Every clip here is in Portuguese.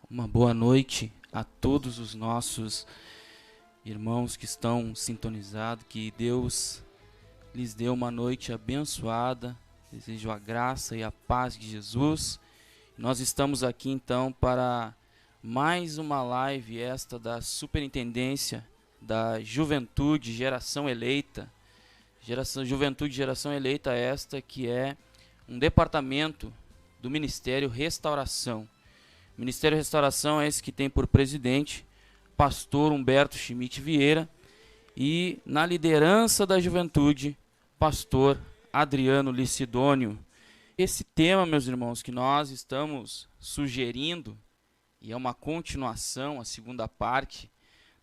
Uma boa noite a todos os nossos irmãos que estão sintonizados. Que Deus lhes dê uma noite abençoada. Desejo a graça e a paz de Jesus. Nós estamos aqui então para mais uma live esta da Superintendência da Juventude Geração Eleita. Juventude Geração Eleita esta que é um departamento do Ministério Restauração. O Ministério Restauração é esse que tem por presidente pastor Humberto Schmidt Vieira e na liderança da juventude, pastor Adriano Licidônio. Esse tema, meus irmãos, que nós estamos sugerindo, e é uma continuação, a segunda parte,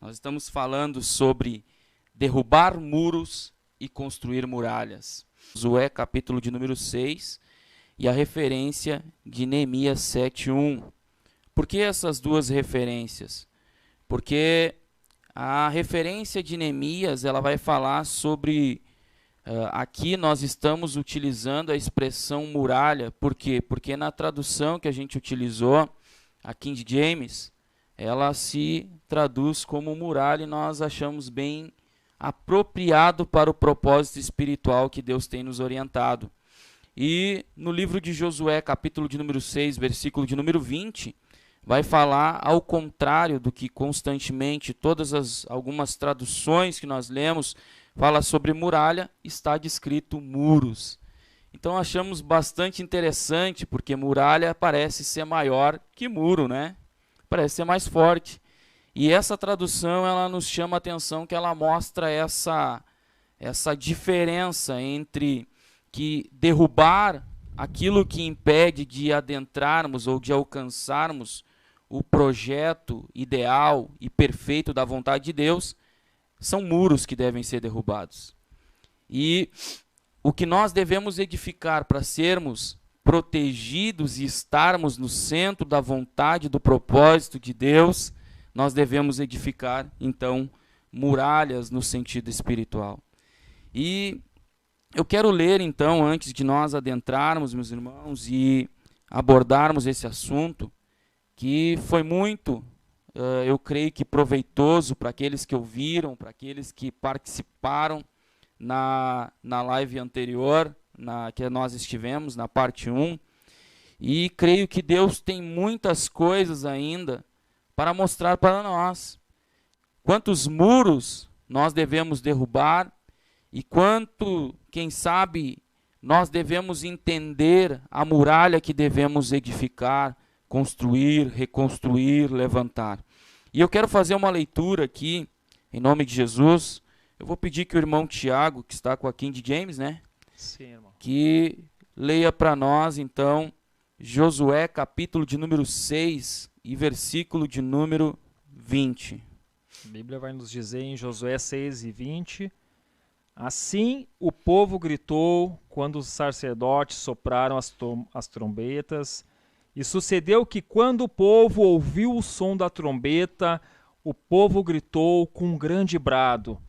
nós estamos falando sobre derrubar muros e construir muralhas. Josué, capítulo de número 6, e a referência de Neemias 7:1. Por que essas duas referências? Porque a referência de Neemias ela vai falar sobre, aqui nós estamos utilizando a expressão muralha. Por quê? Porque na tradução que a gente utilizou, a King James, ela se traduz como muralha e nós achamos bem apropriado para o propósito espiritual que Deus tem nos orientado. E no livro de Josué, capítulo de número 6, versículo de número 20, vai falar ao contrário do que constantemente algumas traduções que nós lemos fala sobre muralha, está descrito muros. Então achamos bastante interessante, porque muralha parece ser maior que muro, né? Parece ser mais forte. E essa tradução ela nos chama a atenção, que ela mostra essa diferença entre que derrubar aquilo que impede de adentrarmos ou de alcançarmos o projeto ideal e perfeito da vontade de Deus, são muros que devem ser derrubados. E o que nós devemos edificar para sermos protegidos e estarmos no centro da vontade, do propósito de Deus, nós devemos edificar, então, muralhas no sentido espiritual. E eu quero ler, então, antes de nós adentrarmos, meus irmãos, e abordarmos esse assunto, que foi muito, eu creio que proveitoso para aqueles que ouviram, para aqueles que participaram na live anterior, que nós estivemos, na parte 1. E creio que Deus tem muitas coisas ainda para mostrar para nós. Quantos muros nós devemos derrubar e quanto, quem sabe, nós devemos entender a muralha que devemos edificar, construir, reconstruir, levantar. E eu quero fazer uma leitura aqui, em nome de Jesus. Eu vou pedir que o irmão Tiago, que está com a King James, né? Sim, irmão. Que leia para nós, então, Josué, capítulo de número 6 e versículo de número 20. A Bíblia vai nos dizer em Josué 6:20: Assim o povo gritou quando os sacerdotes sopraram as trombetas. E sucedeu que, quando o povo ouviu o som da trombeta, o povo gritou com um grande brado.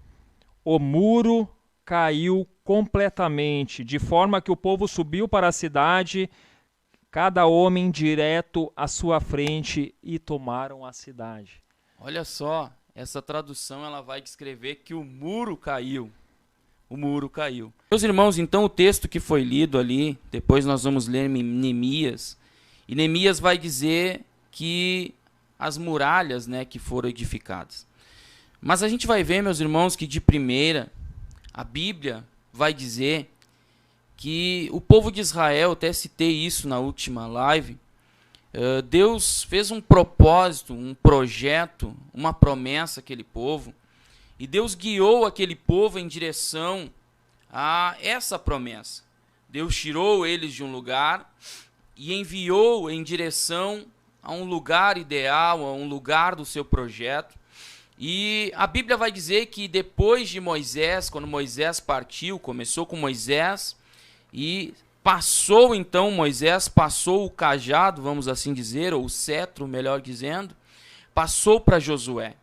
O muro caiu completamente, de forma que o povo subiu para a cidade, cada homem direto à sua frente, e tomaram a cidade. Olha só, essa tradução ela vai descrever que o muro caiu. O muro caiu. Meus irmãos, então o texto que foi lido ali, depois nós vamos ler Neemias. E Neemias vai dizer que as muralhas, né, que foram edificadas. Mas a gente vai ver, meus irmãos, que de primeira, a Bíblia vai dizer que o povo de Israel, até citei isso na última live, Deus fez um propósito, um projeto, uma promessa àquele povo, e Deus guiou aquele povo em direção a essa promessa. Deus tirou eles de um lugar e enviou em direção a um lugar ideal, a um lugar do seu projeto. E a Bíblia vai dizer que depois de Moisés, quando Moisés partiu, começou com Moisés, e Moisés passou o cajado, vamos assim dizer, ou o cetro, melhor dizendo, passou para Josué.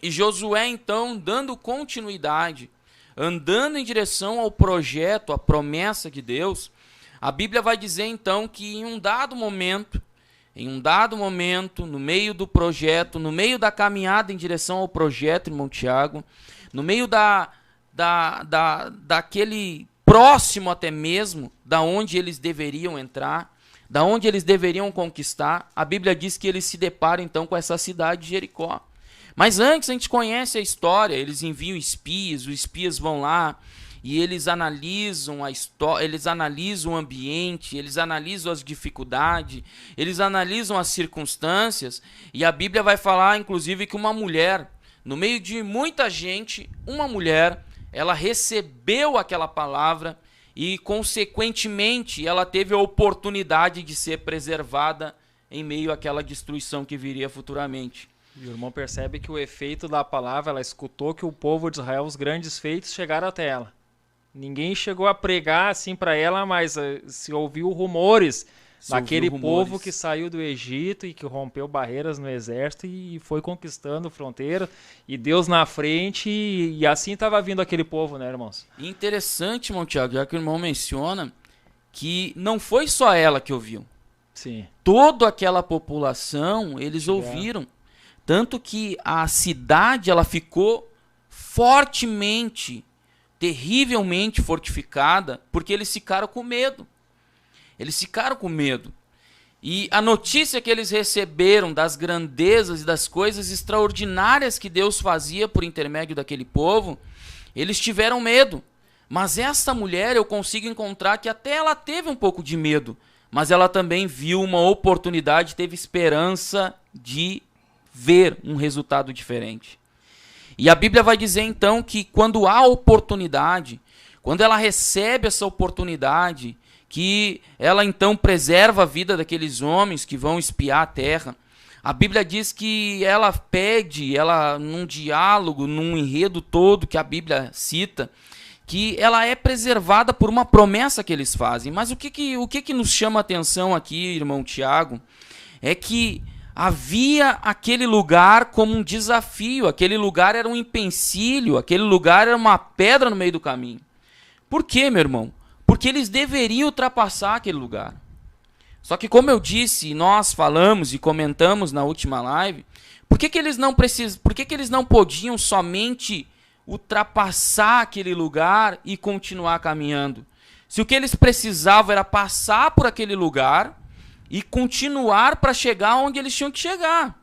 E Josué, então, dando continuidade, andando em direção ao projeto, à promessa de Deus, a Bíblia vai dizer, então, que em um dado momento, Em um dado momento, no meio do projeto, no meio da caminhada em direção ao projeto, irmão Tiago, no meio daquele próximo até mesmo, da onde eles deveriam entrar, da onde eles deveriam conquistar, a Bíblia diz que eles se deparam então com essa cidade de Jericó. Mas antes a gente conhece a história, eles enviam espias, os espias vão lá e eles analisam a história, eles analisam o ambiente, eles analisam as dificuldades, eles analisam as circunstâncias, e a Bíblia vai falar inclusive que uma mulher, no meio de muita gente, uma mulher, ela recebeu aquela palavra e consequentemente ela teve a oportunidade de ser preservada em meio àquela destruição que viria futuramente. E o irmão percebe que o efeito da palavra, ela escutou que o povo de Israel, os grandes feitos, chegaram até ela. Ninguém chegou a pregar assim para ela, mas se ouviu rumores daquele povo que saiu do Egito e que rompeu barreiras no exército e foi conquistando fronteira, e Deus na frente, e assim estava vindo aquele povo, né, irmãos? Interessante, irmão Tiago, já que o irmão menciona que não foi só ela que ouviu. Sim. Toda aquela população, eles ouviram. Tanto que a cidade ela ficou fortemente, terrivelmente fortificada, porque eles ficaram com medo. Eles ficaram com medo. E a notícia que eles receberam das grandezas e das coisas extraordinárias que Deus fazia por intermédio daquele povo, eles tiveram medo. Mas essa mulher, eu consigo encontrar que até ela teve um pouco de medo, mas ela também viu uma oportunidade, teve esperança de ver um resultado diferente. E a Bíblia vai dizer então que quando há oportunidade, quando ela recebe essa oportunidade, que ela então preserva a vida daqueles homens que vão espiar a terra, a Bíblia diz que ela pede, ela num diálogo, num enredo todo que a Bíblia cita, que ela é preservada por uma promessa que eles fazem. Mas o que nos chama a atenção aqui, irmão Tiago, é que havia aquele lugar como um desafio, aquele lugar era um empecilho, aquele lugar era uma pedra no meio do caminho. Por quê, meu irmão? Porque eles deveriam ultrapassar aquele lugar. Só que como eu disse, nós falamos e comentamos na última live, por que eles não podiam somente ultrapassar aquele lugar e continuar caminhando? Se o que eles precisavam era passar por aquele lugar e continuar para chegar onde eles tinham que chegar.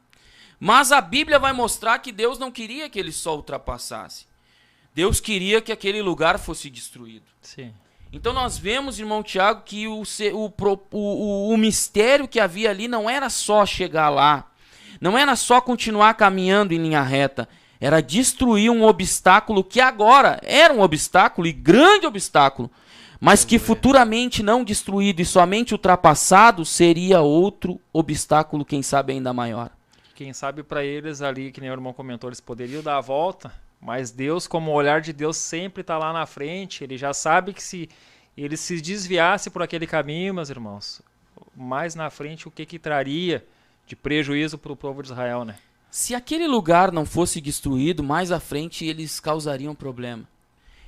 Mas a Bíblia vai mostrar que Deus não queria que eles só ultrapassassem. Deus queria que aquele lugar fosse destruído. Sim. Então nós vemos, irmão Tiago, que o mistério que havia ali não era só chegar lá. Não era só continuar caminhando em linha reta. Era destruir um obstáculo que agora era um obstáculo e grande obstáculo, mas que futuramente não destruído e somente ultrapassado seria outro obstáculo, quem sabe ainda maior. Quem sabe para eles ali, que nem o irmão comentou, eles poderiam dar a volta, mas Deus, como o olhar de Deus sempre está lá na frente, ele já sabe que se ele se desviasse por aquele caminho, meus irmãos, mais na frente o que traria de prejuízo para o povo de Israel, né? Se aquele lugar não fosse destruído, mais à frente eles causariam problema.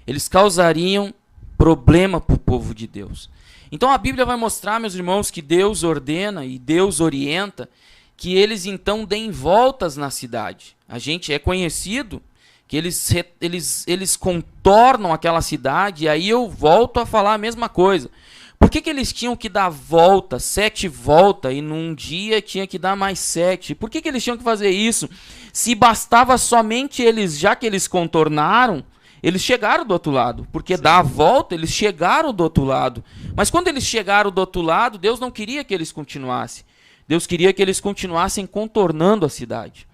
Eles causariam problema para o povo de Deus. Então a Bíblia vai mostrar, meus irmãos, que Deus ordena e Deus orienta que eles então deem voltas na cidade. A gente é conhecido que eles contornam aquela cidade, e aí eu volto a falar a mesma coisa. Por que eles tinham que dar volta, 7 voltas, e num dia tinha que dar mais 7? Por que eles tinham que fazer isso? Se bastava somente eles, já que eles contornaram, eles chegaram do outro lado. Porque dar a volta, eles chegaram do outro lado. Mas quando eles chegaram do outro lado, Deus não queria que eles continuassem. Deus queria que eles continuassem contornando a cidade.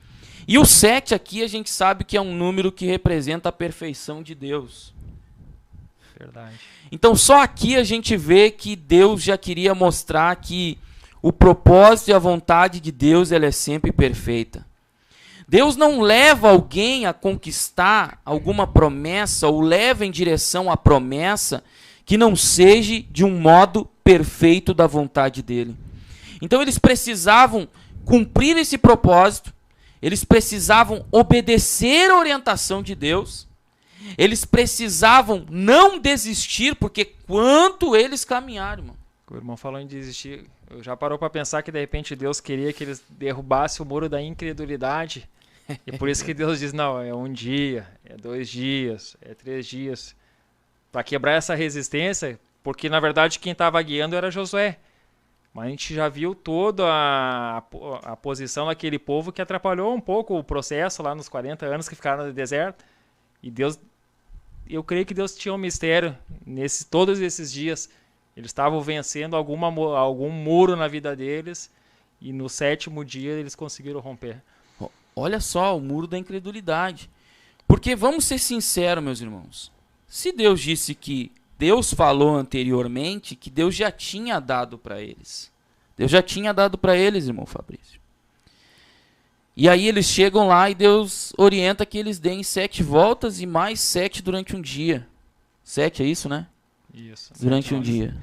E o 7 aqui a gente sabe que é um número que representa a perfeição de Deus. Verdade. Então só aqui a gente vê que Deus já queria mostrar que o propósito e a vontade de Deus ela é sempre perfeita. Deus não leva alguém a conquistar alguma promessa ou leva em direção à promessa que não seja de um modo perfeito da vontade dele. Então eles precisavam cumprir esse propósito, eles precisavam obedecer a orientação de Deus, eles precisavam não desistir, porque quanto eles caminharam, irmão. O irmão falou em desistir, Eu já parou para pensar que de repente Deus queria que eles derrubassem o muro da incredulidade? E por isso que Deus diz, não, é 1 dia, é 2 dias, é 3 dias. Para quebrar essa resistência, porque na verdade quem estava guiando era Josué. Mas a gente já viu toda a posição daquele povo que atrapalhou um pouco o processo lá nos 40 anos que ficaram no deserto. E Deus, eu creio que Deus tinha um mistério todos esses dias. Eles estavam vencendo algum muro na vida deles e no 7º dia eles conseguiram romper. Olha só, o muro da incredulidade. Porque vamos ser sinceros, meus irmãos. Se Deus disse que Deus falou anteriormente que Deus já tinha dado para eles. Deus já tinha dado para eles, irmão Fabrício. E aí eles chegam lá e Deus orienta que eles deem 7 voltas e mais 7 durante um dia. 7 é isso, né? Isso. Durante um dia.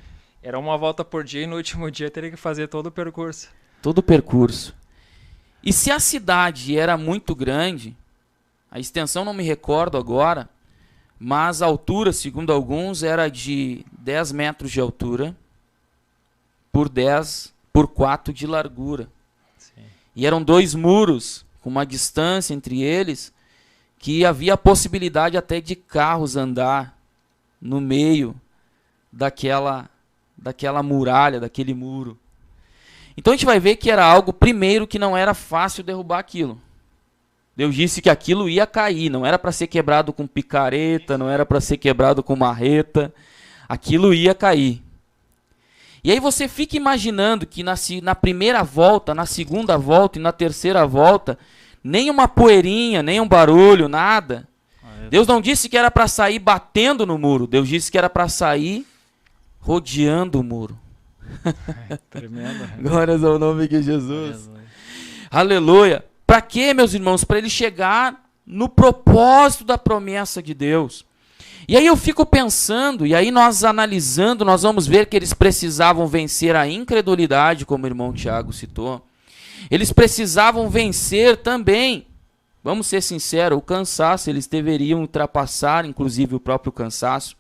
Era uma volta por dia e no último dia teria que fazer todo o percurso. Todo o percurso. E se a cidade era muito grande, a extensão não me recordo agora, mas a altura, segundo alguns, era de 10 metros de altura por 4 de largura. Sim. E eram 2 muros, com uma distância entre eles, que havia a possibilidade até de carros andar no meio daquela muralha, daquele muro. Então a gente vai ver que era algo, primeiro, que não era fácil derrubar aquilo. Deus disse que aquilo ia cair, não era para ser quebrado com picareta, não era para ser quebrado com marreta, aquilo ia cair. E aí você fica imaginando que na primeira volta, na segunda volta e na terceira volta, nem uma poeirinha, nem um barulho, nada. Deus não disse que era para sair batendo no muro, Deus disse que era para sair rodeando o muro. Tremendo. Glórias ao nome de Jesus. Aleluia. Para quê, meus irmãos? Para ele chegar no propósito da promessa de Deus. E aí eu fico pensando, e aí nós analisando, nós vamos ver que eles precisavam vencer a incredulidade, como o irmão Tiago citou. Eles precisavam vencer também, vamos ser sinceros, o cansaço. Eles deveriam ultrapassar, inclusive, o próprio cansaço.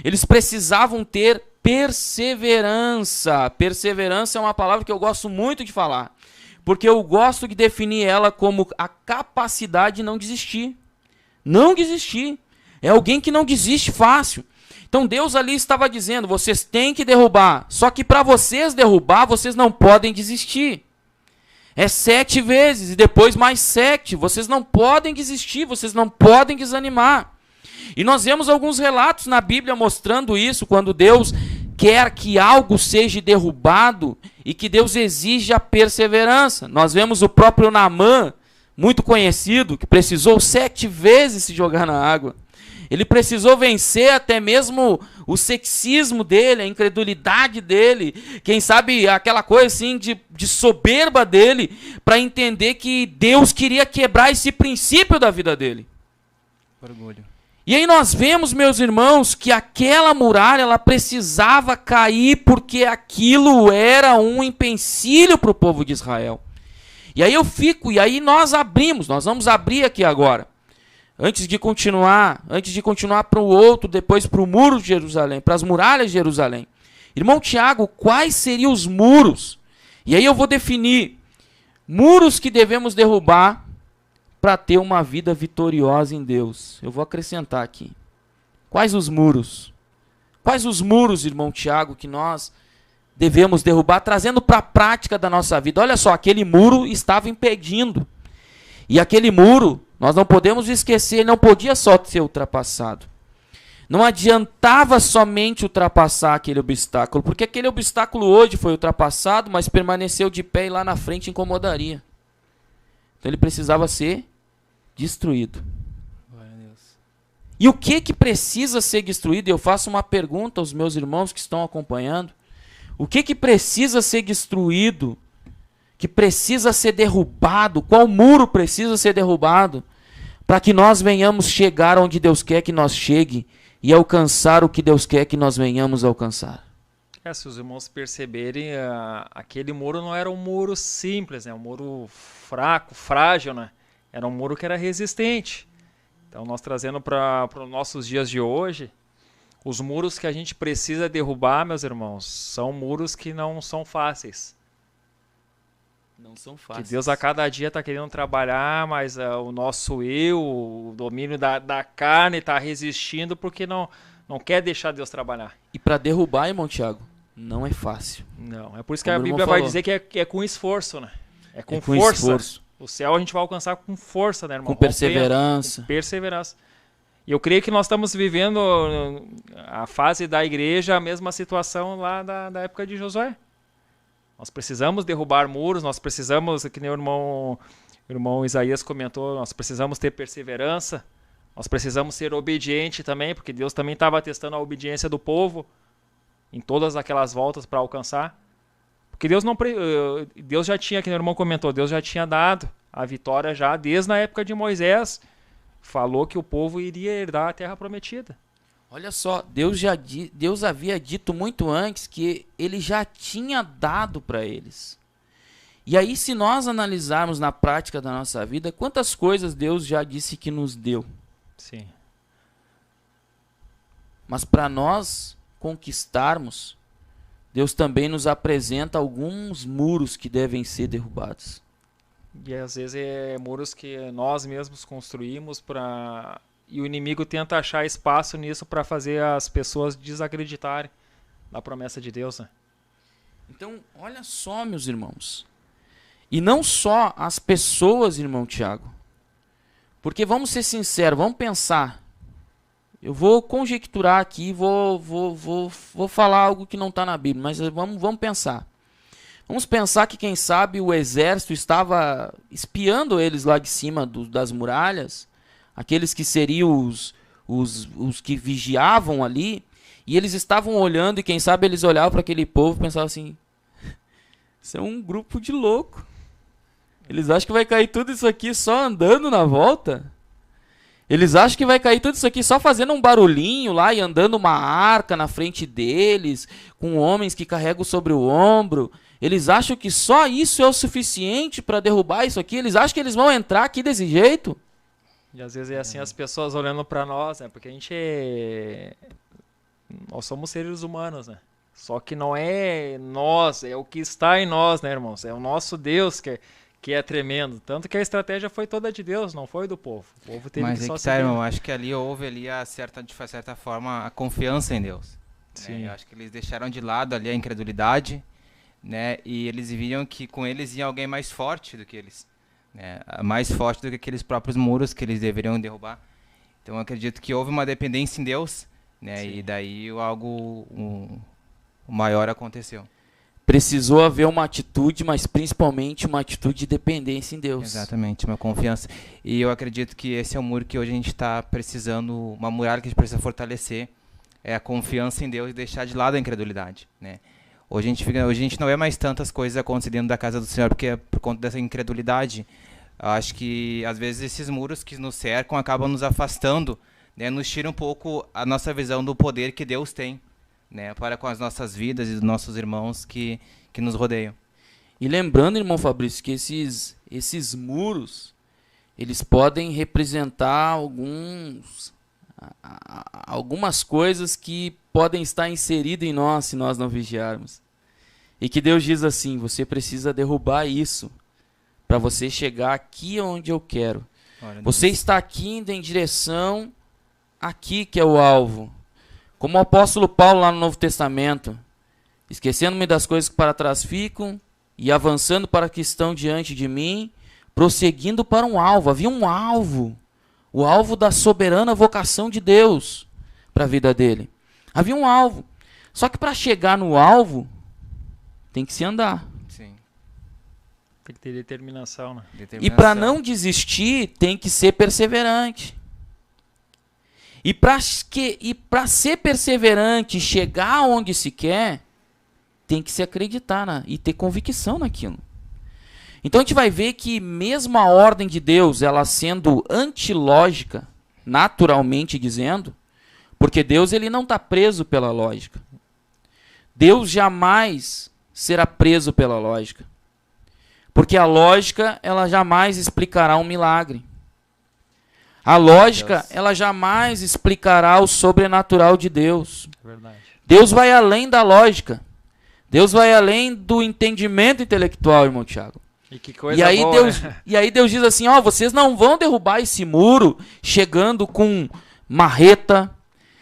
Eles precisavam ter perseverança. Perseverança é uma palavra que eu gosto muito de falar, porque eu gosto de definir ela como a capacidade de não desistir. Não desistir. É alguém que não desiste fácil. Então Deus ali estava dizendo, vocês têm que derrubar. Só que para vocês derrubar, vocês não podem desistir. É 7 vezes e depois mais 7. Vocês não podem desistir, vocês não podem desanimar. E nós vemos alguns relatos na Bíblia mostrando isso, quando Deus quer que algo seja derrubado e que Deus exige a perseverança. Nós vemos o próprio Naamã, muito conhecido, que precisou 7 vezes se jogar na água. Ele precisou vencer até mesmo o sexismo dele, a incredulidade dele, quem sabe aquela coisa assim de soberba dele, para entender que Deus queria quebrar esse princípio da vida dele. Orgulho. E aí nós vemos, meus irmãos, que aquela muralha ela precisava cair porque aquilo era um empecilho para o povo de Israel. E aí nós vamos abrir aqui agora. Antes de continuar para o outro, depois para o muro de Jerusalém, para as muralhas de Jerusalém. Irmão Tiago, quais seriam os muros? E aí eu vou definir muros que devemos derrubar para ter uma vida vitoriosa em Deus. Eu vou acrescentar aqui. Quais os muros? Quais os muros, irmão Tiago, que nós devemos derrubar, trazendo para a prática da nossa vida? Olha só, aquele muro estava impedindo. E aquele muro, nós não podemos esquecer, ele não podia só ser ultrapassado. Não adiantava somente ultrapassar aquele obstáculo, porque aquele obstáculo hoje foi ultrapassado, mas permaneceu de pé e lá na frente incomodaria. Então ele precisava ser destruído. Glória a Deus. E o que precisa ser destruído? Eu faço uma pergunta aos meus irmãos que estão acompanhando. O que precisa ser destruído? Que precisa ser derrubado? Qual muro precisa ser derrubado? Para que nós venhamos chegar onde Deus quer que nós chegue e alcançar o que Deus quer que nós venhamos alcançar. Se os irmãos perceberem, aquele muro não era um muro simples, né? Um muro fraco, frágil, né? Era um muro que era resistente. Então, nós trazendo para os nossos dias de hoje, Os muros que a gente precisa derrubar, meus irmãos, são muros que não são fáceis. Não são Que fáceis. Deus a cada dia está querendo trabalhar, mas o nosso eu, o domínio da carne está resistindo porque não quer deixar Deus trabalhar. E para derrubar, irmão Tiago, não é fácil. Não, é por isso que Como a o irmão Bíblia vai falou. dizer que é com esforço, né? É com com força. esforço, O céu a gente vai alcançar com força, né, irmão? com perseverança. Com perseverança. E eu creio que nós estamos vivendo a fase da igreja, a mesma situação lá da época de Josué. Nós precisamos derrubar muros, nós precisamos, que nem o irmão Isaías comentou, nós precisamos ter perseverança, nós precisamos ser obedientes também, porque Deus também estava testando a obediência do povo em todas aquelas voltas para alcançar. Porque Deus já tinha, que o irmão comentou, Deus já tinha dado a vitória já desde a época de Moisés. Falou que o povo iria herdar a terra prometida. Olha só, Deus havia dito muito antes que ele já tinha dado para eles. E aí, se nós analisarmos na prática da nossa vida, quantas coisas Deus já disse que nos deu. Sim. Mas para nós conquistarmos, Deus também nos apresenta alguns muros que devem ser derrubados. E às vezes é muros que nós mesmos construímos e o inimigo tenta achar espaço nisso para fazer as pessoas desacreditarem na promessa de Deus, né? Então, olha só, meus irmãos. E não só as pessoas, irmão Tiago. Porque vamos ser sinceros, vamos pensar. Eu vou conjecturar aqui, vou falar algo que não está na Bíblia, mas vamos pensar. Vamos pensar que, quem sabe, o exército estava espiando eles lá de cima das muralhas, aqueles que seriam os que vigiavam ali, e eles estavam olhando, e quem sabe eles olhavam para aquele povo e pensavam assim, isso é um grupo de louco. Eles acham que vai cair tudo isso aqui só andando na volta? Eles acham que vai cair tudo isso aqui só fazendo um barulhinho lá e andando uma arca na frente deles, com homens que carregam sobre o ombro. Eles acham que só isso é o suficiente para derrubar isso aqui? Eles acham que eles vão entrar aqui desse jeito? E às vezes é assim as pessoas olhando para nós, né? Porque a gente nós somos seres humanos, né? Só que não é nós, é o que está em nós, né, irmãos? É o nosso Deus que é tremendo. Tanto que a estratégia foi toda de Deus, não foi do povo. O povo teve Mas que só tá, seguir. irmão, acho que ali houve de certa forma, a confiança em Deus. Sim. Né? Eu acho que eles deixaram de lado ali a incredulidade, né? E eles viam que com eles ia alguém mais forte do que eles, né? Mais forte do que aqueles próprios muros que eles deveriam derrubar. Então eu acredito que houve uma dependência em Deus, né? Sim. E daí o maior aconteceu. Precisou haver uma atitude, mas principalmente uma atitude de dependência em Deus. Exatamente, uma confiança. E eu acredito que esse é o muro que hoje a gente está precisando, uma muralha que a gente precisa fortalecer, é a confiança em Deus e deixar de lado a incredulidade, né? Hoje a gente não vê mais tantas coisas acontecendo dentro da casa do Senhor, porque é por conta dessa incredulidade. Eu acho que, às vezes, esses muros que nos cercam acabam nos afastando, né? Nos tira um pouco a nossa visão do poder que Deus tem, né? Para com as nossas vidas e dos nossos irmãos que nos rodeiam. E lembrando, irmão Fabrício, que esses muros, eles podem representar algumas coisas que podem estar inseridas em nós se nós não vigiarmos. E que Deus diz assim, você precisa derrubar isso para você chegar aqui onde eu quero. Você está aqui indo em direção aqui que é o alvo. Como o apóstolo Paulo lá no Novo Testamento, esquecendo-me das coisas que para trás ficam e avançando para que estão diante de mim, prosseguindo para um alvo. Havia um alvo, o alvo da soberana vocação de Deus para a vida dele. Havia um alvo. Só que para chegar no alvo, tem que se andar. Sim. Tem que ter determinação, né? E para não desistir, tem que ser perseverante. E para ser perseverante e chegar onde se quer, tem que se acreditar e ter convicção naquilo. Então a gente vai ver que mesmo a ordem de Deus, ela sendo antilógica, naturalmente dizendo, porque Deus ele não está preso pela lógica. Deus jamais será preso pela lógica. Porque a lógica ela jamais explicará um milagre. A lógica, Deus. ela jamais explicará o sobrenatural de Deus. É verdade. Deus vai além da lógica. Deus vai além do entendimento intelectual, irmão Tiago. E que coisa E aí, boa, Deus, né? e aí Deus diz assim, ó, vocês não vão derrubar esse muro chegando com marreta,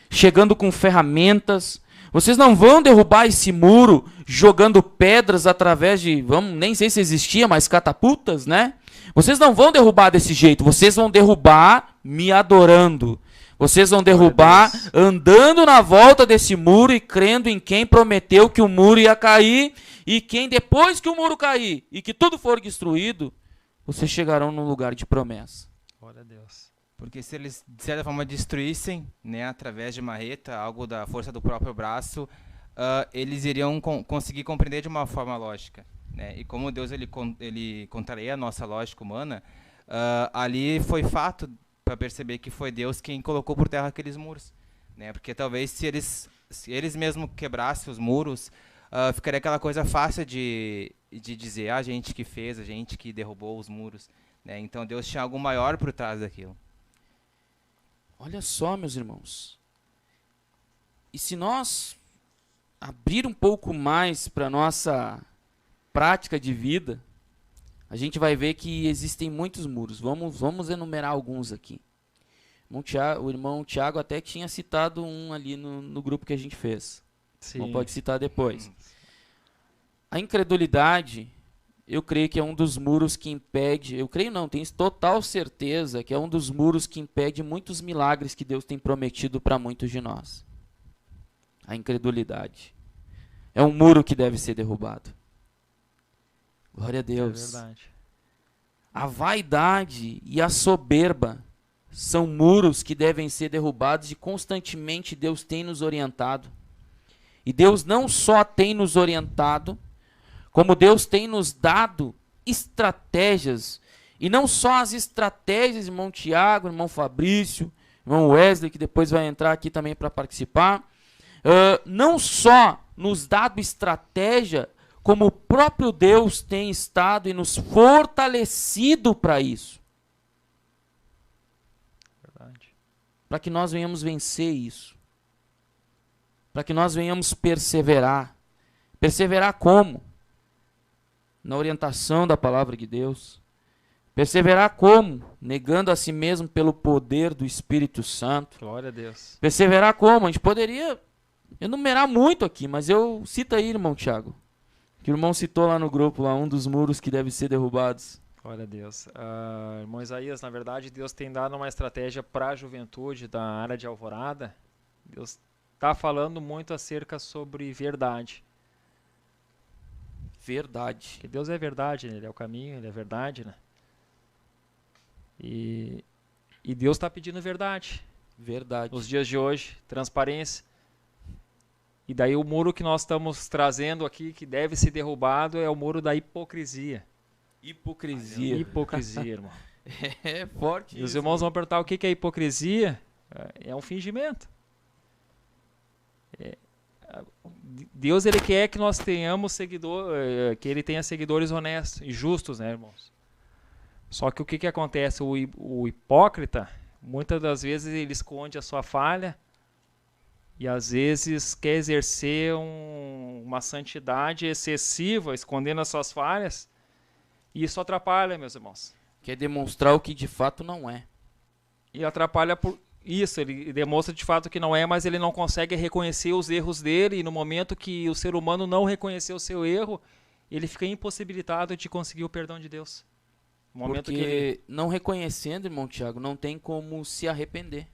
chegando com ferramentas. Vocês não vão derrubar esse muro jogando pedras através de, nem sei se existia, mas catapultas, né? Vocês não vão derrubar desse jeito, vocês vão derrubar me adorando. Vocês vão derrubar andando na volta desse muro e crendo em quem prometeu que o muro ia cair e quem depois que o muro cair e que tudo for destruído, vocês chegarão num lugar de promessa. Glória a Deus. Porque se eles, de certa forma, destruíssem, né, através de marreta, algo da força do próprio braço, eles iriam conseguir compreender de uma forma lógica. Né? E como Deus ele contraria a nossa lógica humana, ali foi fato para perceber que foi Deus quem colocou por terra aqueles muros. Né? Porque talvez se eles mesmos quebrassem os muros, ficaria aquela coisa fácil de dizer a gente que fez, a gente que derrubou os muros. Né? Então Deus tinha algo maior por trás daquilo. Olha só, meus irmãos. E se nós abrir um pouco mais para a nossa prática de vida, a gente vai ver que existem muitos muros. Vamos enumerar alguns aqui. O irmão Tiago até tinha citado um ali no grupo que a gente fez. Sim. Não pode citar depois. A incredulidade, eu creio que é um dos muros que impede, eu creio não, tenho total certeza que é um dos muros que impede muitos milagres que Deus tem prometido para muitos de nós. A incredulidade. É um muro que deve ser derrubado. Glória a Deus. É verdade. A vaidade e a soberba são muros que devem ser derrubados e constantemente Deus tem nos orientado. E Deus não só tem nos orientado, como Deus tem nos dado estratégias. E não só as estratégias, irmão Tiago, irmão Fabrício, irmão Wesley, que depois vai entrar aqui também para participar. Não só nos dado estratégia, como o próprio Deus tem estado e nos fortalecido para isso. Verdade. Para que nós venhamos vencer isso. Para que nós venhamos perseverar. Perseverar como? Na orientação da palavra de Deus. Perseverar como? Negando a si mesmo pelo poder do Espírito Santo. Glória a Deus. Perseverar como? A gente poderia enumerar muito aqui, mas eu cito aí, irmão Tiago. Que o irmão citou lá no grupo, lá, um dos muros que devem ser derrubados. Glória a Deus. Irmão Isaías, na verdade, Deus tem dado uma estratégia para a juventude da área de Alvorada. Deus está falando muito acerca sobre verdade. Verdade. Porque Deus é verdade, né? Ele é o caminho, Ele é verdade, né? E Deus está pedindo verdade. Verdade. Nos dias de hoje, transparência. E daí o muro que nós estamos trazendo aqui, que deve ser derrubado, é o muro da hipocrisia. Hipocrisia. Hipocrisia, irmão. É forte E os isso, irmãos vão perguntar o que é hipocrisia. É um fingimento. Deus ele quer que nós tenhamos que Ele tenha seguidores honestos e justos, né, irmãos? Só que o que acontece? O hipócrita, muitas das vezes ele esconde a sua falha e às vezes quer exercer uma santidade excessiva, escondendo as suas falhas, e isso atrapalha, meus irmãos. Quer demonstrar o que de fato não é. E atrapalha por isso, ele demonstra de fato que não é, mas ele não consegue reconhecer os erros dele, e no momento que o ser humano não reconhecer o seu erro, ele fica impossibilitado de conseguir o perdão de Deus. No momento Porque que ele... não reconhecendo, irmão Tiago, não tem como se arrepender.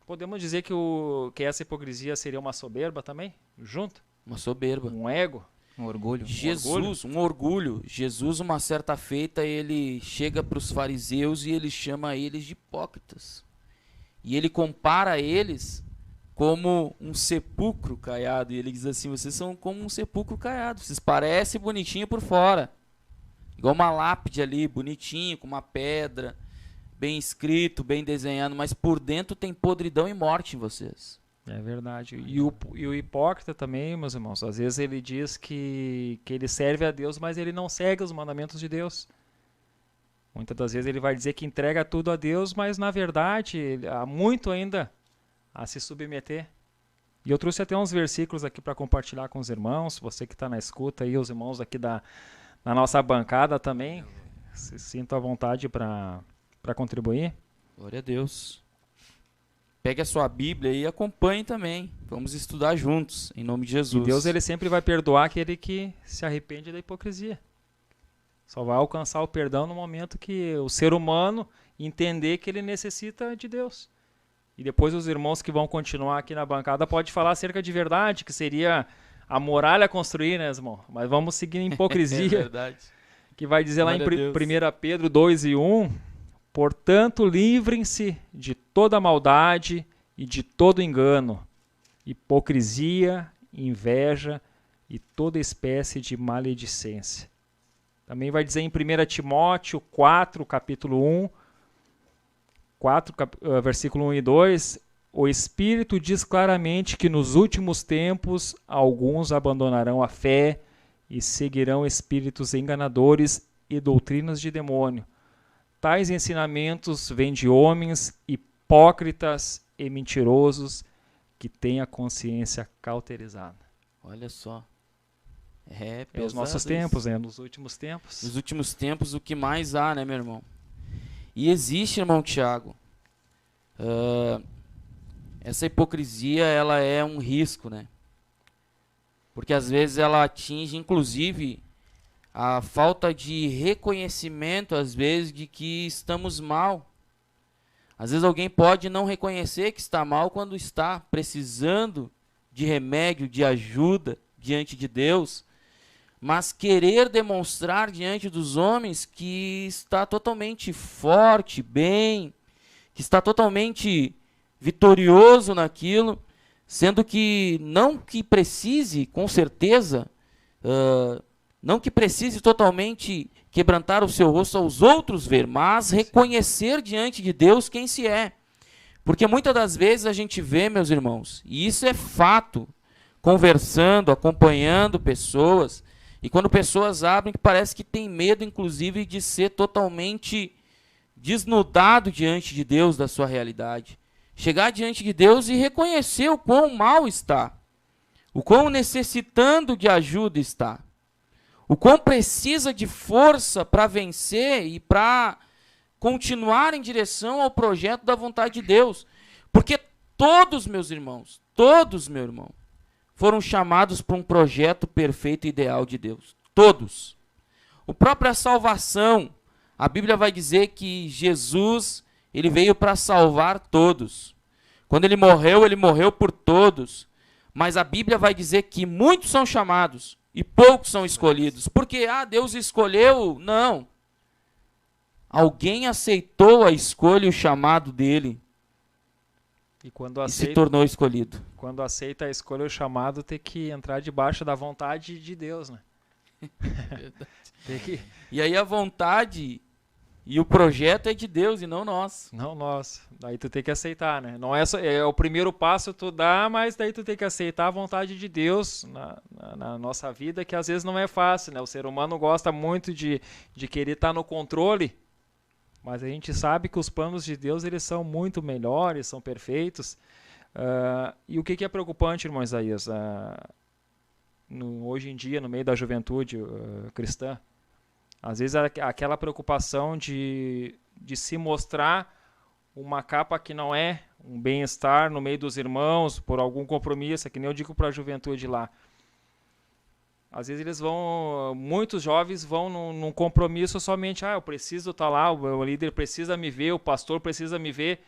Podemos dizer que essa hipocrisia seria uma soberba também? Junto? Uma soberba. Um ego? Um orgulho. Jesus, um orgulho. Jesus, uma certa feita, ele chega para os fariseus e ele chama eles de hipócritas. E ele compara eles como um sepulcro caiado. E ele diz assim, vocês são como um sepulcro caiado. Vocês parecem bonitinho por fora. Igual uma lápide ali, bonitinho, com uma pedra, bem escrito, bem desenhado. Mas por dentro tem podridão e morte em vocês. É verdade. E o hipócrita também, meus irmãos, às vezes ele diz que ele serve a Deus, mas ele não segue os mandamentos de Deus. Muitas das vezes ele vai dizer que entrega tudo a Deus, mas na verdade há muito ainda a se submeter. E eu trouxe até uns versículos aqui para compartilhar com os irmãos, você que está na escuta aí, os irmãos aqui da nossa bancada também, se sintam à vontade para contribuir. Glória a Deus. Pegue a sua Bíblia e acompanhe também. Vamos estudar juntos, em nome de Jesus. E Deus ele sempre vai perdoar aquele que se arrepende da hipocrisia. Só vai alcançar o perdão no momento que o ser humano entender que ele necessita de Deus. E depois os irmãos que vão continuar aqui na bancada podem falar acerca de verdade, que seria a muralha a construir, né, irmão? Mas vamos seguir em hipocrisia. É verdade. Que vai dizer Glória lá em a Deus. 1 Pedro 2:1, portanto, livrem-se de toda maldade e de todo engano, hipocrisia, inveja e toda espécie de maledicência. Também vai dizer em 1 Timóteo 4, capítulo 1, 4, versículo 1 e 2, o Espírito diz claramente que nos últimos tempos alguns abandonarão a fé e seguirão espíritos enganadores e doutrinas de demônio. Tais ensinamentos vêm de homens hipócritas e mentirosos que têm a consciência cauterizada. Olha só. É É os pesado nossos isso. tempos, né? Nos últimos tempos. Nos últimos tempos, o que mais há, né, meu irmão? E existe, irmão Tiago, essa hipocrisia, ela é um risco, né? Porque às vezes ela atinge, inclusive, a falta de reconhecimento, às vezes, de que estamos mal. Às vezes alguém pode não reconhecer que está mal quando está precisando de remédio, de ajuda diante de Deus, mas querer demonstrar diante dos homens que está totalmente forte, bem, que está totalmente vitorioso naquilo, sendo que não que precise, com certeza, não que precise totalmente quebrantar o seu rosto aos outros ver, mas reconhecer diante de Deus quem se é. Porque muitas das vezes a gente vê, meus irmãos, e isso é fato, conversando, acompanhando pessoas, e quando pessoas abrem, que parece que tem medo, inclusive, de ser totalmente desnudado diante de Deus da sua realidade. Chegar diante de Deus e reconhecer o quão mal está, o quão necessitando de ajuda está, o quão precisa de força para vencer e para continuar em direção ao projeto da vontade de Deus. Porque todos, meus irmãos, todos, meu irmão, foram chamados para um projeto perfeito e ideal de Deus. Todos. A própria salvação, a Bíblia vai dizer que Jesus, ele veio para salvar todos. Quando ele morreu por todos. Mas a Bíblia vai dizer que muitos são chamados e poucos são escolhidos. Porque, Deus escolheu? Não. Alguém aceitou a escolha e o chamado dele E quando e se tornou escolhido. Quando aceita a escolha, o chamado, tem que entrar debaixo da vontade de Deus, né? Tem que... E aí a vontade e o projeto é de Deus e não nosso. Não, nossa. Daí tu tem que aceitar, né? Não é só, é o primeiro passo tu dá, mas daí tu tem que aceitar a vontade de Deus na nossa vida, que às vezes não é fácil, né? O ser humano gosta muito de querer estar no controle, mas a gente sabe que os planos de Deus, eles são muito melhores, são perfeitos. E o que é preocupante, irmão Isaías, hoje em dia, no meio da juventude cristã? Às vezes aquela preocupação de se mostrar uma capa que não é um bem-estar no meio dos irmãos, por algum compromisso, que nem eu digo para a juventude lá. Às vezes muitos jovens vão num compromisso somente, eu preciso estar lá, o líder precisa me ver, o pastor precisa me ver.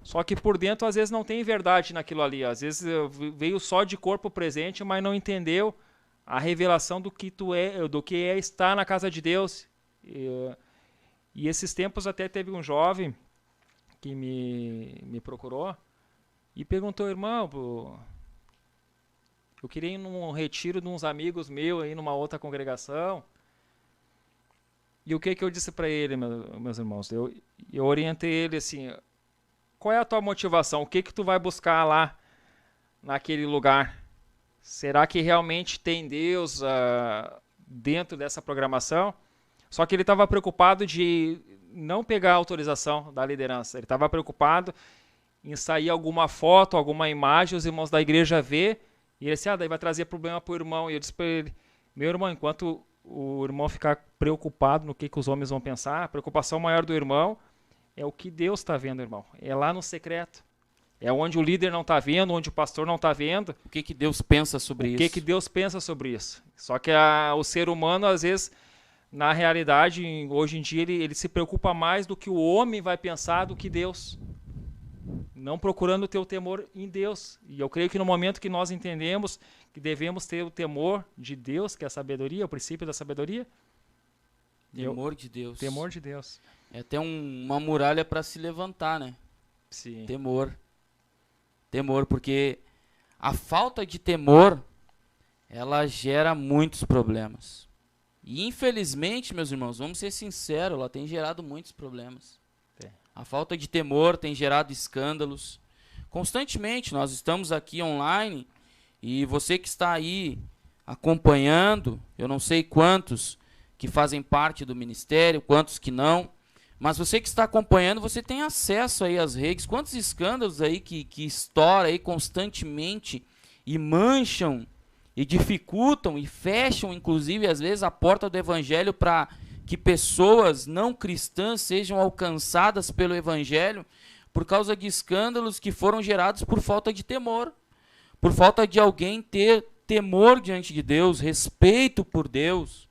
Só que por dentro, às vezes, não tem verdade naquilo ali. Às vezes veio só de corpo presente, mas não entendeu a revelação do que é estar na casa de Deus. E esses tempos até teve um jovem que me procurou e perguntou, irmão, eu queria ir num retiro de uns amigos meus aí numa outra congregação. E o que eu disse para ele, meus irmãos? Eu orientei ele assim, qual é a tua motivação? O que tu vai buscar lá naquele lugar? Será que realmente tem Deus dentro dessa programação? Só que ele estava preocupado de não pegar a autorização da liderança. Ele estava preocupado em sair alguma foto, alguma imagem, os irmãos da igreja ver, e ele disse, daí vai trazer problema para o irmão. E eu disse para ele, meu irmão, enquanto o irmão ficar preocupado no que os homens vão pensar, a preocupação maior do irmão é o que Deus está vendo, irmão. É lá no secreto. É onde o líder não está vendo, onde o pastor não está vendo. O que Deus pensa sobre isso? O que Deus pensa sobre isso. Só que o ser humano, às vezes, na realidade, hoje em dia, ele se preocupa mais do que o homem vai pensar do que Deus. Não procurando ter o temor em Deus. E eu creio que no momento que nós entendemos que devemos ter o temor de Deus, que é a sabedoria, o princípio da sabedoria. Temor de Deus. Temor de Deus. É até uma muralha para se levantar, né? Sim. Temor. Temor, porque a falta de temor, ela gera muitos problemas. E infelizmente, meus irmãos, vamos ser sinceros, ela tem gerado muitos problemas. A falta de temor tem gerado escândalos. Constantemente, nós estamos aqui online e você que está aí acompanhando, eu não sei quantos que fazem parte do ministério, quantos que não, mas você que está acompanhando, você tem acesso aí às redes. Quantos escândalos aí que estouram aí constantemente e mancham e dificultam e fecham, inclusive, às vezes, a porta do evangelho para que pessoas não cristãs sejam alcançadas pelo evangelho por causa de escândalos que foram gerados por falta de temor, por falta de alguém ter temor diante de Deus, respeito por Deus,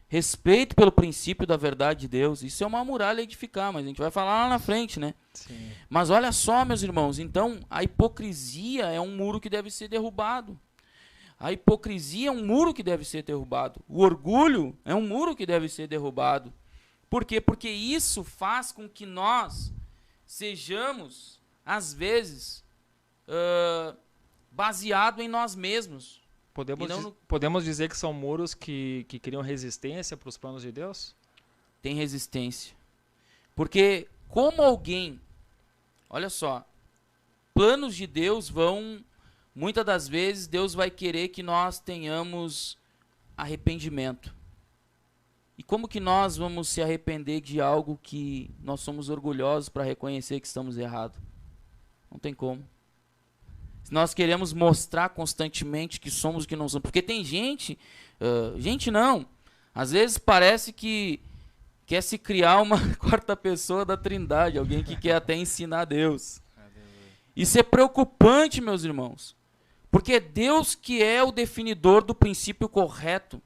respeito pelo princípio da verdade de Deus. Isso é uma muralha a edificar, mas a gente vai falar lá na frente, né? Sim. Mas olha só, meus irmãos, então a hipocrisia é um muro que deve ser derrubado. A hipocrisia é um muro que deve ser derrubado. O orgulho é um muro que deve ser derrubado. Por quê? Porque isso faz com que nós sejamos, às vezes, baseado em nós mesmos. Podemos dizer que são muros que criam resistência para os planos de Deus? Tem resistência. Porque como alguém, olha só, planos de Deus vão, muitas das vezes, Deus vai querer que nós tenhamos arrependimento. E como que nós vamos se arrepender de algo que nós somos orgulhosos para reconhecer que estamos errados? Não tem como. Se nós queremos mostrar constantemente que somos o que não somos. Porque tem gente, gente não, às vezes parece que quer se criar uma quarta pessoa da Trindade, alguém que quer até ensinar a Deus. Isso é preocupante, meus irmãos. Porque é Deus que é o definidor do princípio correto.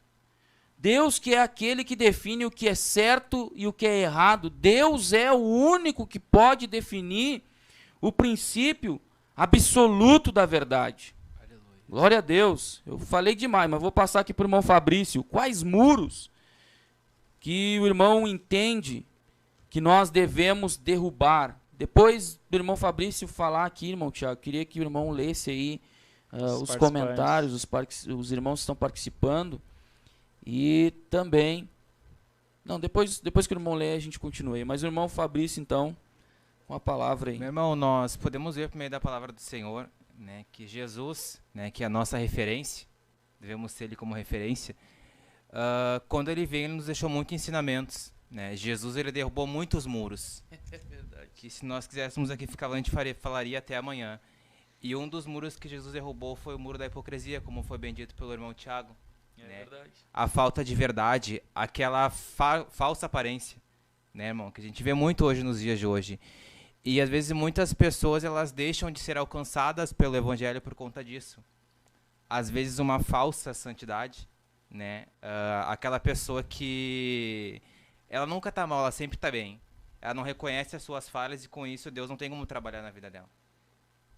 Deus que é aquele que define o que é certo e o que é errado. Deus é o único que pode definir o princípio absoluto da verdade. Aleluia. Glória a Deus. Eu falei demais, mas vou passar aqui para o irmão Fabrício. Quais muros que o irmão entende que nós devemos derrubar? Depois do irmão Fabrício falar aqui, irmão Tiago, queria que o irmão lesse aí os comentários, os irmãos que estão participando. E também... Não, depois que o irmão lê, a gente continua aí. Mas o irmão Fabrício, então, com a palavra aí. Meu irmão, nós podemos ver por meio da palavra do Senhor, né, que Jesus, né, que é a nossa referência, devemos ter ele como referência, quando ele veio, ele nos deixou muitos ensinamentos. Né? Jesus, ele derrubou muitos muros. É verdade. Que se nós quiséssemos aqui ficar, a gente falaria até amanhã. E um dos muros que Jesus derrubou foi o muro da hipocrisia, como foi bem dito pelo irmão Tiago. É verdade. A falta de verdade, aquela falsa aparência, né, irmão, que a gente vê muito hoje nos dias de hoje. E às vezes muitas pessoas, elas deixam de ser alcançadas pelo evangelho por conta disso. Às vezes uma falsa santidade, né, aquela pessoa que ela nunca está mal, ela sempre está bem. Ela não reconhece as suas falhas e com isso Deus não tem como trabalhar na vida dela,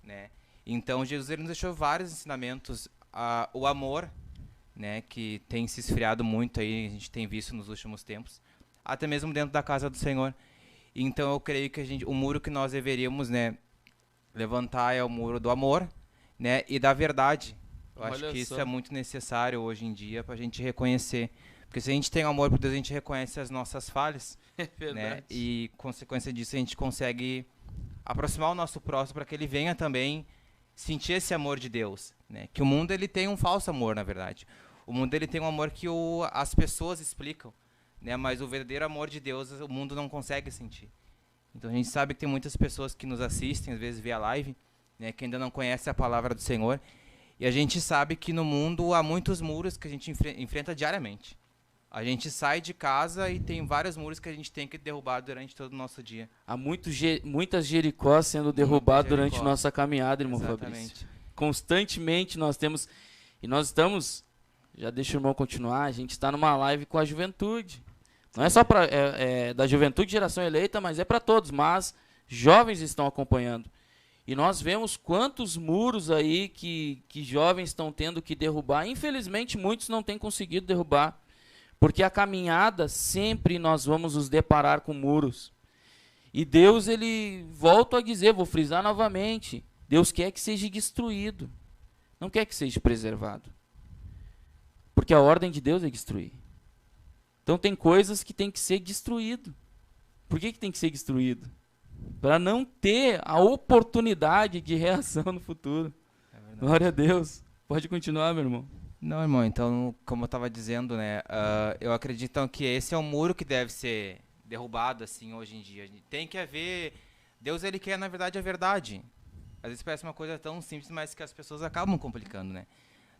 né? Então Jesus, ele nos deixou vários ensinamentos, o amor, né, que tem se esfriado muito aí, a gente tem visto nos últimos tempos, até mesmo dentro da casa do Senhor. Então eu creio que o muro que nós deveríamos, né, levantar é o muro do amor, né, e da verdade. Eu acho que isso é muito necessário hoje em dia para a gente reconhecer. Porque se a gente tem amor por Deus, a gente reconhece as nossas falhas, né, e consequência disso a gente consegue aproximar o nosso próximo para que ele venha também sentir esse amor de Deus, né? Que o mundo, ele tem um falso amor, na verdade. O mundo, ele tem um amor que as pessoas explicam, né? Mas o verdadeiro amor de Deus o mundo não consegue sentir. Então a gente sabe que tem muitas pessoas que nos assistem, às vezes via live, né, que ainda não conhecem a palavra do Senhor. E a gente sabe que no mundo há muitos muros que a gente enfrenta diariamente. A gente sai de casa e tem vários muros que a gente tem que derrubar durante todo o nosso dia. Há muitas Jericós sendo derrubadas durante nossa caminhada, irmão Fabrício. Constantemente nós temos... E nós estamos... Já deixa o irmão continuar. A gente está numa live com a juventude. Não é só da juventude geração eleita, mas é para todos. Mas jovens estão acompanhando. E nós vemos quantos muros aí que jovens estão tendo que derrubar. Infelizmente, muitos não têm conseguido derrubar. Porque a caminhada, sempre nós vamos nos deparar com muros. E Deus, ele, volto a dizer, vou frisar novamente, Deus quer que seja destruído. Não quer que seja preservado. Porque a ordem de Deus é destruir. Então tem coisas que tem que ser destruído. Por que tem que ser destruído? Para não ter a oportunidade de reação no futuro. Glória a Deus. Pode continuar, meu irmão. Não, irmão, então, como eu estava dizendo, né, eu acredito então, que esse é um muro que deve ser derrubado, assim, hoje em dia. Tem que haver... Deus, ele quer, na verdade, a verdade. Às vezes parece uma coisa tão simples, mas que as pessoas acabam complicando, né?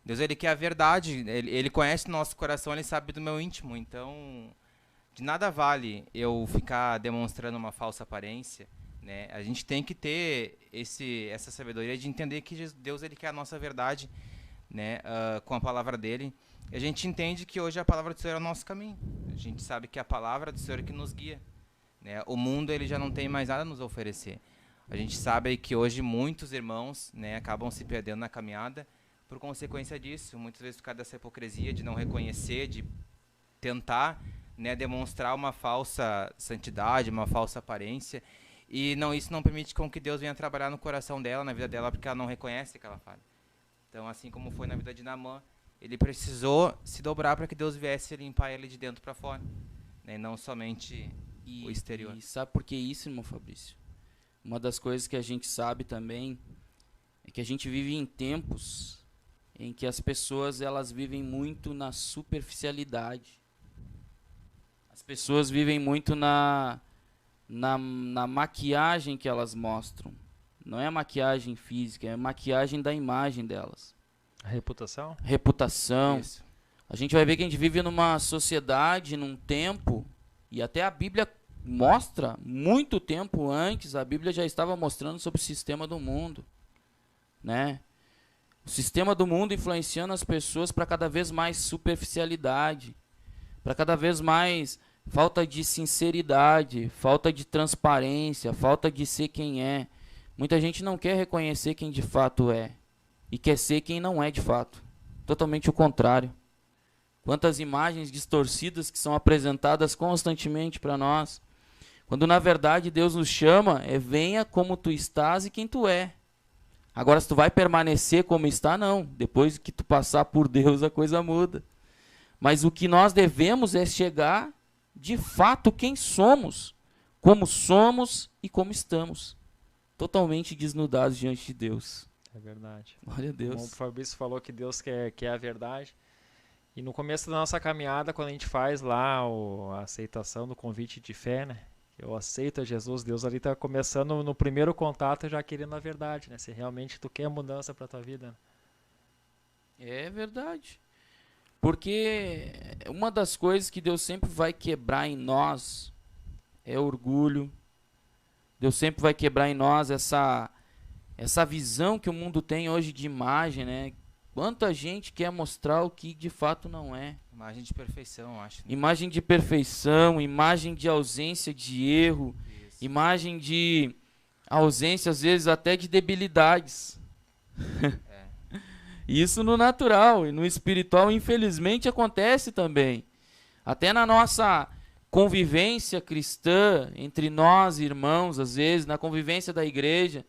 Deus, ele quer a verdade, ele conhece o nosso coração, ele sabe do meu íntimo, então, de nada vale eu ficar demonstrando uma falsa aparência, né? A gente tem que ter essa sabedoria de entender que Deus, ele quer a nossa verdade, né, com a palavra dele. E a gente entende que hoje a palavra do Senhor é o nosso caminho. A gente sabe que a palavra do Senhor é que nos guia, né? O mundo, ele já não tem mais nada a nos oferecer. A gente sabe que hoje muitos irmãos, né, acabam se perdendo na caminhada por consequência disso. Muitas vezes por causa dessa hipocrisia de não reconhecer, de tentar, né, demonstrar uma falsa santidade, uma falsa aparência. E isso não permite com que Deus venha trabalhar no coração dela, na vida dela, porque ela não reconhece que ela falha. Então, assim como foi na vida de Naamã, ele precisou se dobrar para que Deus viesse limpar ele de dentro para fora, né? Não somente o exterior. E sabe por que isso, irmão Fabrício? Uma das coisas que a gente sabe também é que a gente vive em tempos em que as pessoas, elas vivem muito na superficialidade. As pessoas vivem muito na maquiagem que elas mostram. Não é a maquiagem física, é a maquiagem da imagem delas. Reputação? Reputação. Isso. A gente vai ver que a gente vive numa sociedade, num tempo, e até a Bíblia mostra, muito tempo antes, a Bíblia já estava mostrando sobre o sistema do mundo, né? O sistema do mundo influenciando as pessoas para cada vez mais superficialidade, para cada vez mais falta de sinceridade, falta de transparência, falta de ser quem é. Muita gente não quer reconhecer quem de fato é e quer ser quem não é de fato. Totalmente o contrário. Quantas imagens distorcidas que são apresentadas constantemente para nós, quando na verdade Deus nos chama venha como tu estás e quem tu é. Agora, se tu vai permanecer como está, não. Depois que tu passar por Deus, a coisa muda. Mas o que nós devemos é chegar de fato quem somos, e como estamos. Totalmente desnudados diante de Deus. É verdade. Glória a Deus. Como o Fabrício falou que Deus quer a verdade. E no começo da nossa caminhada, quando a gente faz lá a aceitação do convite de fé, né? Eu aceito a Jesus, Deus ali está começando no primeiro contato já querendo a verdade, né? Se realmente tu quer mudança para tua vida. Né? É verdade. Porque uma das coisas que Deus sempre vai quebrar em nós é orgulho. Deus sempre vai quebrar em nós essa visão que o mundo tem hoje de imagem, né? Quanta gente quer mostrar o que de fato não é. Imagem de perfeição, eu acho. Né? Imagem de perfeição, imagem de ausência de erro, Isso. Imagem de ausência, às vezes, até de debilidades. Isso no natural, e no espiritual, infelizmente, acontece também. Até na nossa convivência cristã, entre nós, irmãos, às vezes, na convivência da igreja,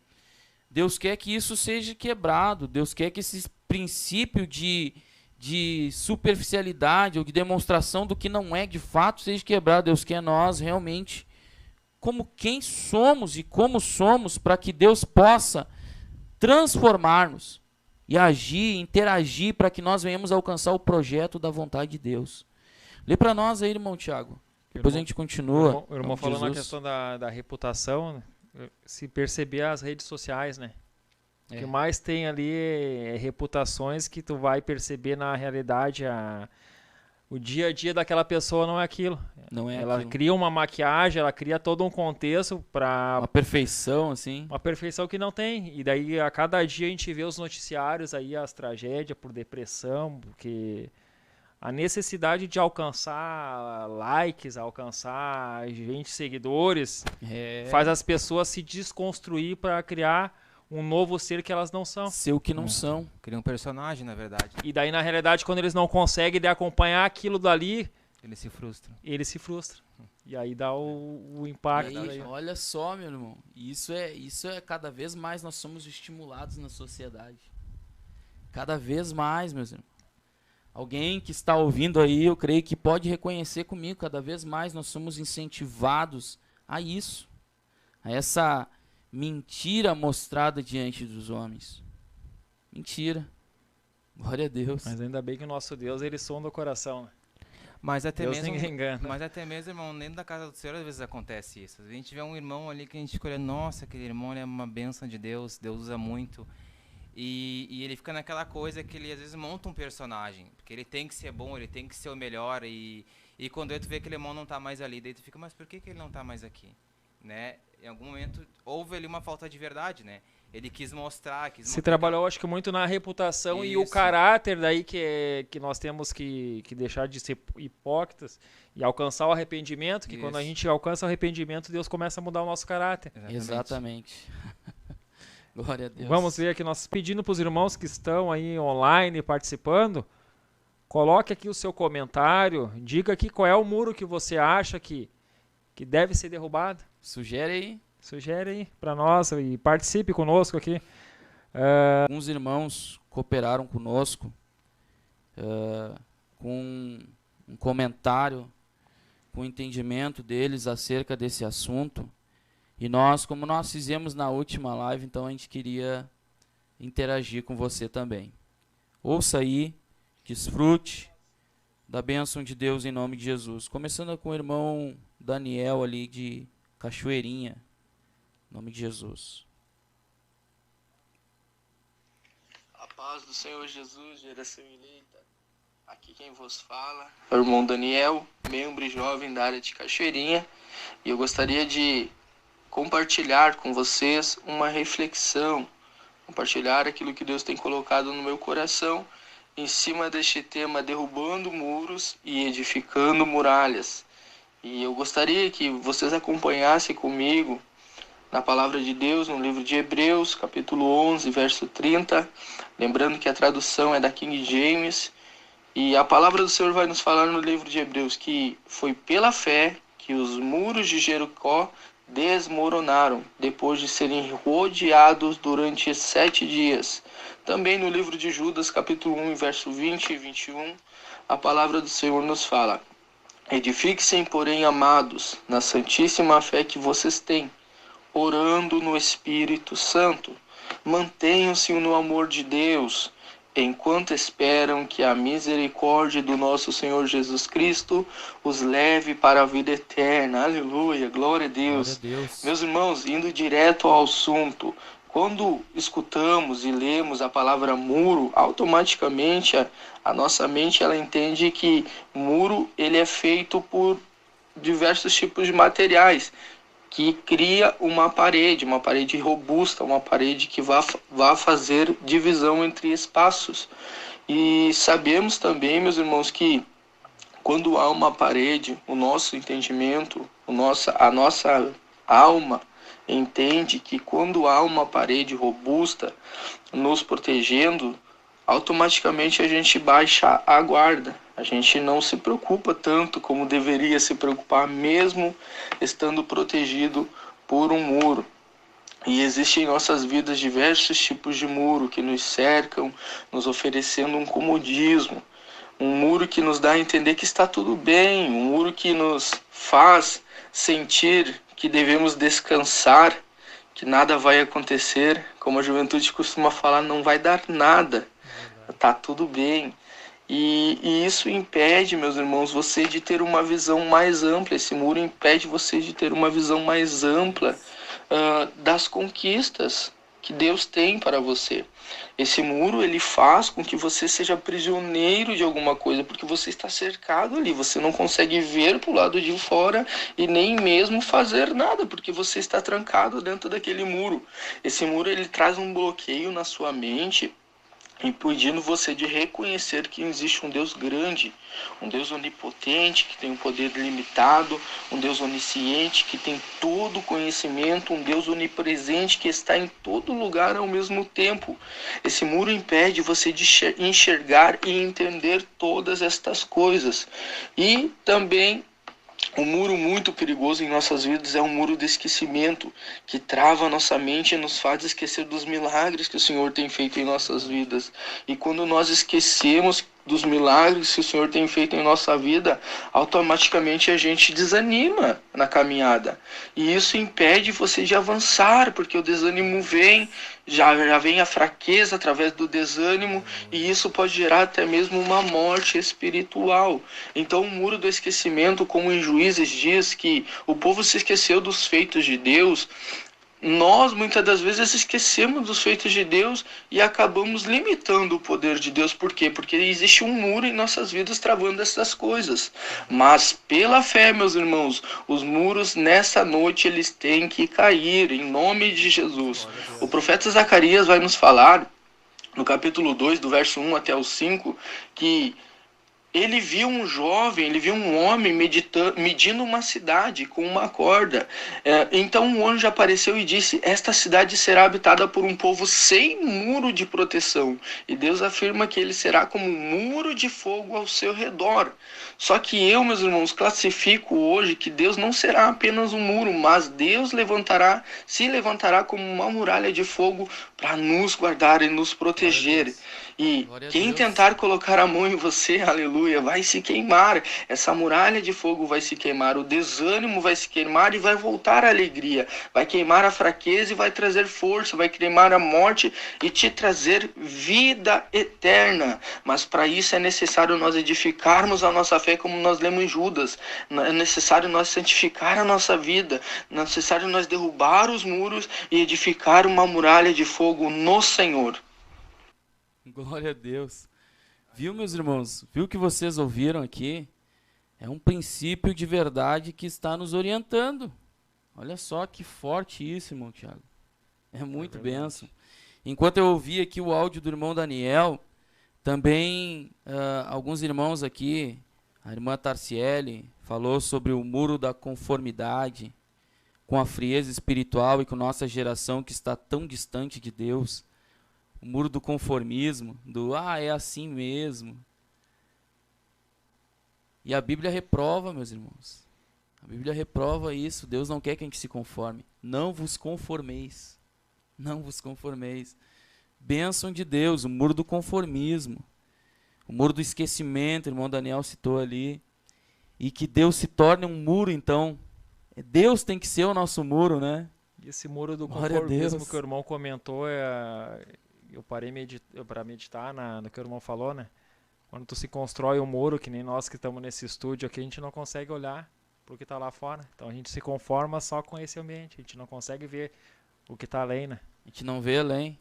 Deus quer que isso seja quebrado. Deus quer que esse princípio de superficialidade ou de demonstração do que não é de fato seja quebrado. Deus quer nós realmente como quem somos e como somos, para que Deus possa transformar-nos e agir, interagir, para que nós venhamos a alcançar o projeto da vontade de Deus. Lê para nós aí, irmão Tiago. Depois a gente continua. O irmão falou na questão da reputação, né? Se perceber as redes sociais, né? O que mais tem ali é reputações que tu vai perceber na realidade o dia a dia daquela pessoa não é aquilo. Não é ela aquilo. cria uma maquiagem, ela cria todo um contexto para uma perfeição, assim. Uma perfeição que não tem. E daí a cada dia a gente vê os noticiários aí, as tragédias por depressão, porque a necessidade de alcançar likes, alcançar gente, seguidores, faz as pessoas se desconstruir para criar um novo ser que elas não são. Ser o que não são. Cria um personagem, na verdade. E daí, na realidade, quando eles não conseguem acompanhar aquilo dali, Eles se frustram. E aí dá o impacto. E aí, olha só, meu irmão. Isso é cada vez mais nós somos estimulados na sociedade. Cada vez mais, meus irmãos. Alguém que está ouvindo aí, eu creio que pode reconhecer comigo, cada vez mais nós somos incentivados a isso. A essa mentira mostrada diante dos homens. Mentira. Glória a Deus. Mas ainda bem que o nosso Deus, ele sonda o coração, né? Mas até Deus mesmo, ninguém engana. Mas até mesmo, irmão, dentro da casa do Senhor, às vezes acontece isso. A gente vê um irmão ali que a gente escolhe, nossa, aquele irmão ele é uma bênção de Deus, Deus usa muito. E ele fica naquela coisa que ele às vezes monta um personagem, porque ele tem que ser bom, ele tem que ser o melhor, e quando tu vê que aquele irmão não tá mais ali, daí tu fica, mas por que ele não tá mais aqui? Né? Em algum momento houve ali uma falta de verdade, né? Ele quis mostrar... Se trabalhou, acho que muito na reputação e o caráter daí que nós temos que deixar de ser hipócritas e alcançar o arrependimento, que quando a gente alcança o arrependimento, Deus começa a mudar o nosso caráter. Exatamente. Glória a Deus. Vamos ver aqui, nós pedindo para os irmãos que estão aí online participando, coloque aqui o seu comentário, diga aqui qual é o muro que você acha que deve ser derrubado. Sugere aí para nós e participe conosco aqui. Alguns irmãos cooperaram conosco com um comentário, com o entendimento deles acerca desse assunto. E nós, como nós fizemos na última live, então a gente queria interagir com você também. Ouça aí, desfrute da bênção de Deus em nome de Jesus. Começando com o irmão Daniel ali de Cachoeirinha. Em nome de Jesus. A paz do Senhor Jesus, geração eleita. Aqui quem vos fala é o irmão Daniel, membro jovem da área de Cachoeirinha. E eu gostaria de compartilhar com vocês uma reflexão, compartilhar aquilo que Deus tem colocado no meu coração em cima deste tema, derrubando muros e edificando muralhas. E eu gostaria que vocês acompanhassem comigo na palavra de Deus, no livro de Hebreus, capítulo 11, verso 30, lembrando que a tradução é da King James, e a palavra do Senhor vai nos falar no livro de Hebreus que foi pela fé que os muros de Jericó desmoronaram, depois de serem rodeados durante 7 dias. Também no livro de Judas, capítulo 1, verso 20 e 21, a palavra do Senhor nos fala: edifiquem, porém, amados, na santíssima fé que vocês têm, orando no Espírito Santo. Mantenham-se no amor de Deus, enquanto esperam que a misericórdia do nosso Senhor Jesus Cristo os leve para a vida eterna. Aleluia, glória a Deus. Glória a Deus. Meus irmãos, indo direto ao assunto, quando escutamos e lemos a palavra muro, automaticamente a nossa mente ela entende que muro ele é feito por diversos tipos de materiais, que cria uma parede robusta, uma parede que vá fazer divisão entre espaços. E sabemos também, meus irmãos, que quando há uma parede, o nosso entendimento, a nossa alma entende que quando há uma parede robusta nos protegendo, automaticamente a gente baixa a guarda. A gente não se preocupa tanto como deveria se preocupar, mesmo estando protegido por um muro. E existem em nossas vidas diversos tipos de muro que nos cercam, nos oferecendo um comodismo. Um muro que nos dá a entender que está tudo bem, um muro que nos faz sentir que devemos descansar, que nada vai acontecer. Como a juventude costuma falar, não vai dar nada, está tudo bem. E isso impede, meus irmãos, você de ter uma visão mais ampla. Esse muro impede você de ter uma visão mais ampla das conquistas que Deus tem para você. Esse muro, ele faz com que você seja prisioneiro de alguma coisa, porque você está cercado ali, você não consegue ver para o lado de fora e nem mesmo fazer nada, porque você está trancado dentro daquele muro. Esse muro, ele traz um bloqueio na sua mente, impedindo você de reconhecer que existe um Deus grande, um Deus onipotente, que tem um poder limitado, um Deus onisciente, que tem todo o conhecimento, um Deus onipresente, que está em todo lugar ao mesmo tempo. Esse muro impede você de enxergar e entender todas estas coisas. E também um muro muito perigoso em nossas vidas é um muro de esquecimento, que trava a nossa mente e nos faz esquecer dos milagres que o Senhor tem feito em nossas vidas. E quando nós esquecemos dos milagres que o Senhor tem feito em nossa vida, automaticamente a gente desanima na caminhada. E isso impede você de avançar, porque o desânimo vem, já vem a fraqueza através do desânimo, e isso pode gerar até mesmo uma morte espiritual. Então o muro do esquecimento, como em Juízes diz que o povo se esqueceu dos feitos de Deus, nós muitas das vezes esquecemos dos feitos de Deus e acabamos limitando o poder de Deus. Por quê? Porque existe um muro em nossas vidas travando essas coisas. Mas pela fé, meus irmãos, os muros nessa noite eles têm que cair em nome de Jesus. O profeta Zacarias vai nos falar no capítulo 2, do verso 1 até o 5, que ele viu um jovem, ele viu um homem medindo uma cidade com uma corda. Então um anjo apareceu e disse: esta cidade será habitada por um povo sem muro de proteção. E Deus afirma que ele será como um muro de fogo ao seu redor. Só que eu, meus irmãos, classifico hoje que Deus não será apenas um muro, mas Deus se levantará como uma muralha de fogo para nos guardar e nos proteger. E quem tentar colocar a mão em você, aleluia, vai se queimar. Essa muralha de fogo vai se queimar, o desânimo vai se queimar e vai voltar a alegria. Vai queimar a fraqueza e vai trazer força, vai queimar a morte e te trazer vida eterna. Mas para isso é necessário nós edificarmos a nossa fé, como nós lemos em Judas. É necessário nós santificar a nossa vida, é necessário nós derrubar os muros e edificar uma muralha de fogo no Senhor. Glória a Deus. Viu, meus irmãos? Viu o que vocês ouviram aqui? É um princípio de verdade que está nos orientando. Olha só que forte isso, irmão Tiago. É muito bênção. Enquanto eu ouvi aqui o áudio do irmão Daniel, também alguns irmãos aqui, a irmã Tarciele falou sobre o muro da conformidade com a frieza espiritual e com nossa geração que está tão distante de Deus. O muro do conformismo, é assim mesmo. E a Bíblia reprova, meus irmãos. A Bíblia reprova isso. Deus não quer que a gente se conforme. Não vos conformeis. Não vos conformeis. Bênção de Deus, o muro do conformismo. O muro do esquecimento, o irmão Daniel citou ali. E que Deus se torne um muro, então. Deus tem que ser o nosso muro, né? E esse muro do Glória conformismo que o irmão comentou, eu parei para meditar no que o irmão falou, né? Quando tu se constrói um muro, que nem nós que estamos nesse estúdio aqui, a gente não consegue olhar para o que está lá fora. Então a gente se conforma só com esse ambiente, a gente não consegue ver o que está além, né? A gente não vê além.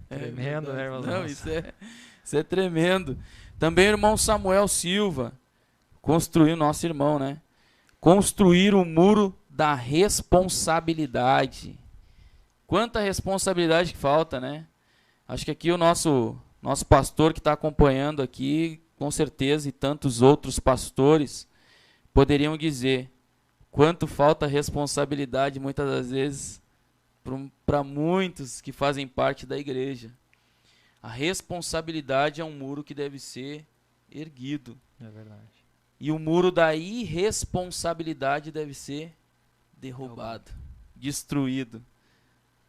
Tremendo, né, irmão? Não, isso é tremendo. Também o irmão Samuel Silva construiu, nosso irmão, né? Construir o muro da responsabilidade. Quanta responsabilidade que falta, né? Acho que aqui o nosso pastor que está acompanhando aqui, com certeza, e tantos outros pastores, poderiam dizer quanto falta responsabilidade, muitas das vezes, para muitos que fazem parte da igreja. A responsabilidade é um muro que deve ser erguido. É verdade. E o muro da irresponsabilidade deve ser derrubado, destruído.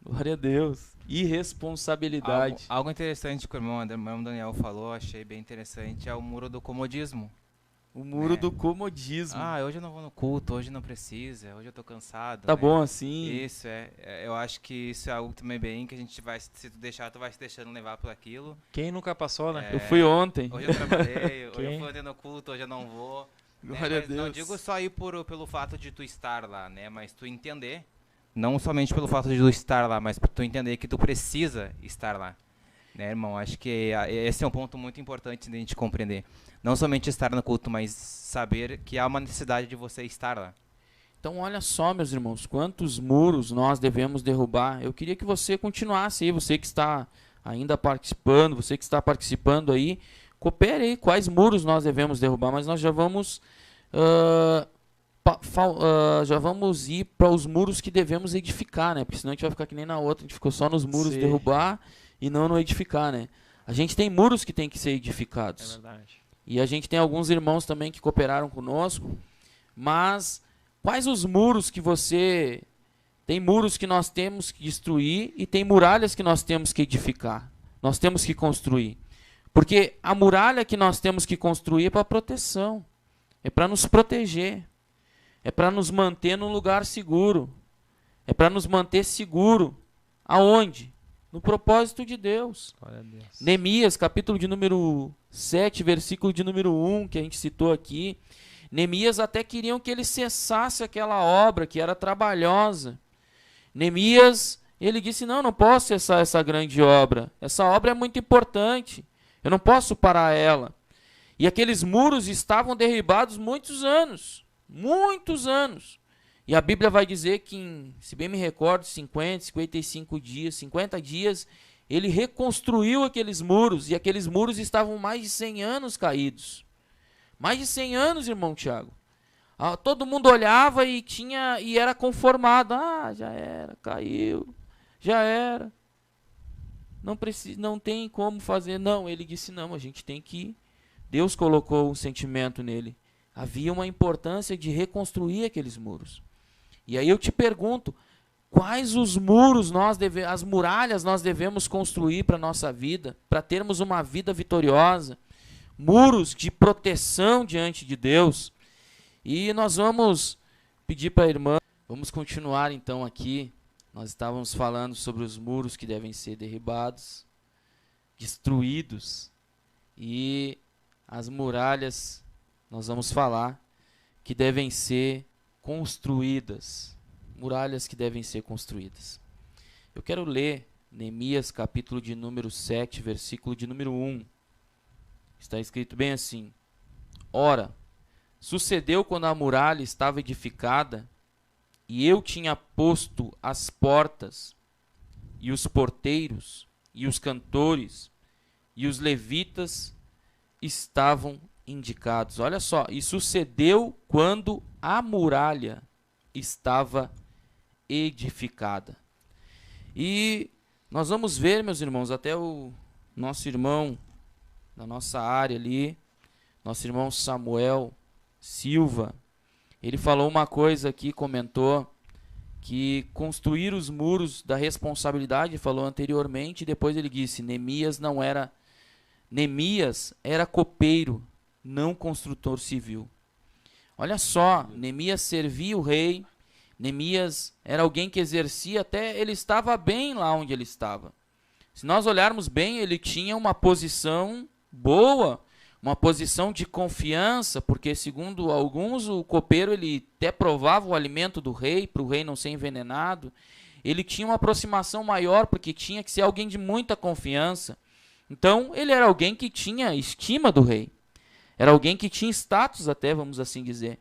Glória a Deus. Irresponsabilidade. Algo interessante que o irmão Daniel falou, achei bem interessante, é o muro do comodismo. O muro do comodismo. Hoje eu não vou no culto, hoje não precisa, hoje eu tô cansado. Tá né? bom assim. Isso, eu acho que isso é algo também bem que a gente vai, se tu deixar, tu vai se deixando levar por aquilo. Quem nunca passou, né? Eu fui ontem. Hoje eu trabalhei, hoje Quem? eu fui ontem no culto, hoje eu não vou. Glória a Mas não Deus. digo só ir pelo fato de tu estar lá, né? Mas tu entender, não somente pelo fato de tu estar lá, mas tu entender que tu precisa estar lá. Né, irmão? Acho que esse é um ponto muito importante de a gente compreender. Não somente estar no culto, mas saber que há uma necessidade de você estar lá. Então olha só, meus irmãos, quantos muros nós devemos derrubar. Eu queria que você continuasse aí, você que está ainda participando, você que está participando aí, coopere aí quais muros nós devemos derrubar, mas nós já vamos ir para os muros que devemos edificar, né? Porque senão a gente vai ficar que nem na outra, a gente ficou só nos muros Sim. derrubar e não no edificar, né? A gente tem muros que tem que ser É edificados. verdade. E a gente tem alguns irmãos também que cooperaram conosco, mas quais os muros que você... Tem muros que nós temos que destruir e tem muralhas que nós temos que edificar. Nós temos que construir. Porque a muralha que nós temos que construir é para proteção. É para nos proteger. É para nos manter num lugar seguro. É para nos manter seguro. Aonde? No propósito de Deus. Glória a Deus. Neemias, capítulo de número 7, versículo de número 1, que a gente citou aqui. Neemias até queriam que ele cessasse aquela obra que era trabalhosa. Neemias, ele disse, não posso cessar essa grande obra. Essa obra é muito importante. Eu não posso parar ela. E aqueles muros estavam derribados muitos anos. Muitos anos. E a Bíblia vai dizer que, se bem me recordo, 55 dias, 50 dias, ele reconstruiu aqueles muros. E aqueles muros estavam mais de 100 anos caídos. Mais de 100 anos, irmão Tiago. Todo mundo olhava e era conformado. Já era, caiu, já era. Não tem como fazer. Não, ele disse, não, a gente tem que... Deus colocou um sentimento nele. Havia uma importância de reconstruir aqueles muros. E aí eu te pergunto, quais os muros as muralhas nós devemos construir para a nossa vida, para termos uma vida vitoriosa? Muros de proteção diante de Deus. E nós vamos pedir para a irmã, vamos continuar então aqui. Nós estávamos falando sobre os muros que devem ser derribados, destruídos, e as muralhas, nós vamos falar, que devem ser construídas. Muralhas que devem ser construídas. Eu quero ler Neemias, capítulo de número 7, versículo de número 1. Está escrito bem assim: Ora, sucedeu quando a muralha estava edificada, e eu tinha posto as portas, e os porteiros, e os cantores, e os levitas estavam indicados. Olha só, e sucedeu quando a muralha estava edificada. E nós vamos ver, meus irmãos, até o nosso irmão da nossa área ali, nosso irmão Samuel Silva, ele falou uma coisa aqui, comentou que construir os muros da responsabilidade, falou anteriormente, e depois ele disse, Neemias era copeiro, não construtor civil. Olha só, Neemias servia o rei, Neemias era alguém que exercia, até ele estava bem lá onde ele estava. Se nós olharmos bem, ele tinha uma posição boa, uma posição de confiança, porque segundo alguns, o copeiro ele até provava o alimento do rei, para o rei não ser envenenado. Ele tinha uma aproximação maior, porque tinha que ser alguém de muita confiança. Então, ele era alguém que tinha estima do rei. Era alguém que tinha status até, vamos assim dizer.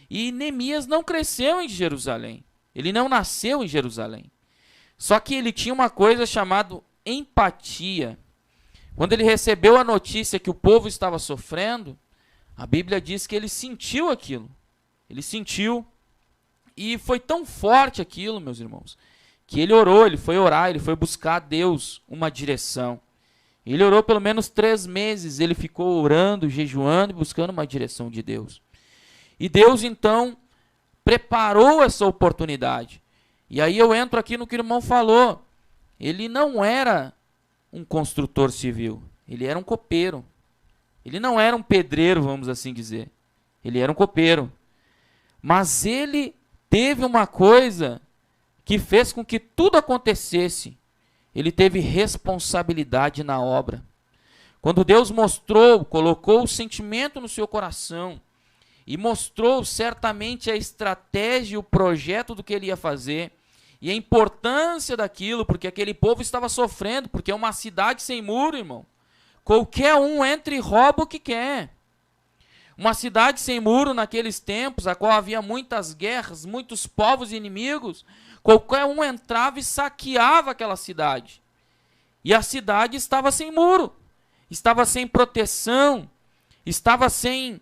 E Neemias não cresceu em Jerusalém. Ele não nasceu em Jerusalém. Só que ele tinha uma coisa chamada empatia. Quando ele recebeu a notícia que o povo estava sofrendo, a Bíblia diz que ele sentiu aquilo. Ele sentiu. E foi tão forte aquilo, meus irmãos, que ele orou, ele foi orar, ele foi buscar a Deus uma direção. Ele orou pelo menos 3 meses, ele ficou orando, jejuando e buscando uma direção de Deus. E Deus, então, preparou essa oportunidade. E aí eu entro aqui no que o irmão falou. Ele não era um construtor civil, ele era um copeiro. Ele não era um pedreiro, vamos assim dizer. Ele era um copeiro. Mas ele teve uma coisa que fez com que tudo acontecesse. Ele teve responsabilidade na obra. Quando Deus mostrou, colocou o sentimento no seu coração e mostrou certamente a estratégia e o projeto do que ele ia fazer e a importância daquilo, porque aquele povo estava sofrendo, porque é uma cidade sem muro, irmão. Qualquer um entra e rouba o que quer. Uma cidade sem muro naqueles tempos, a qual havia muitas guerras, muitos povos inimigos, qualquer um entrava e saqueava aquela cidade. E a cidade estava sem muro, estava sem proteção, estava sem...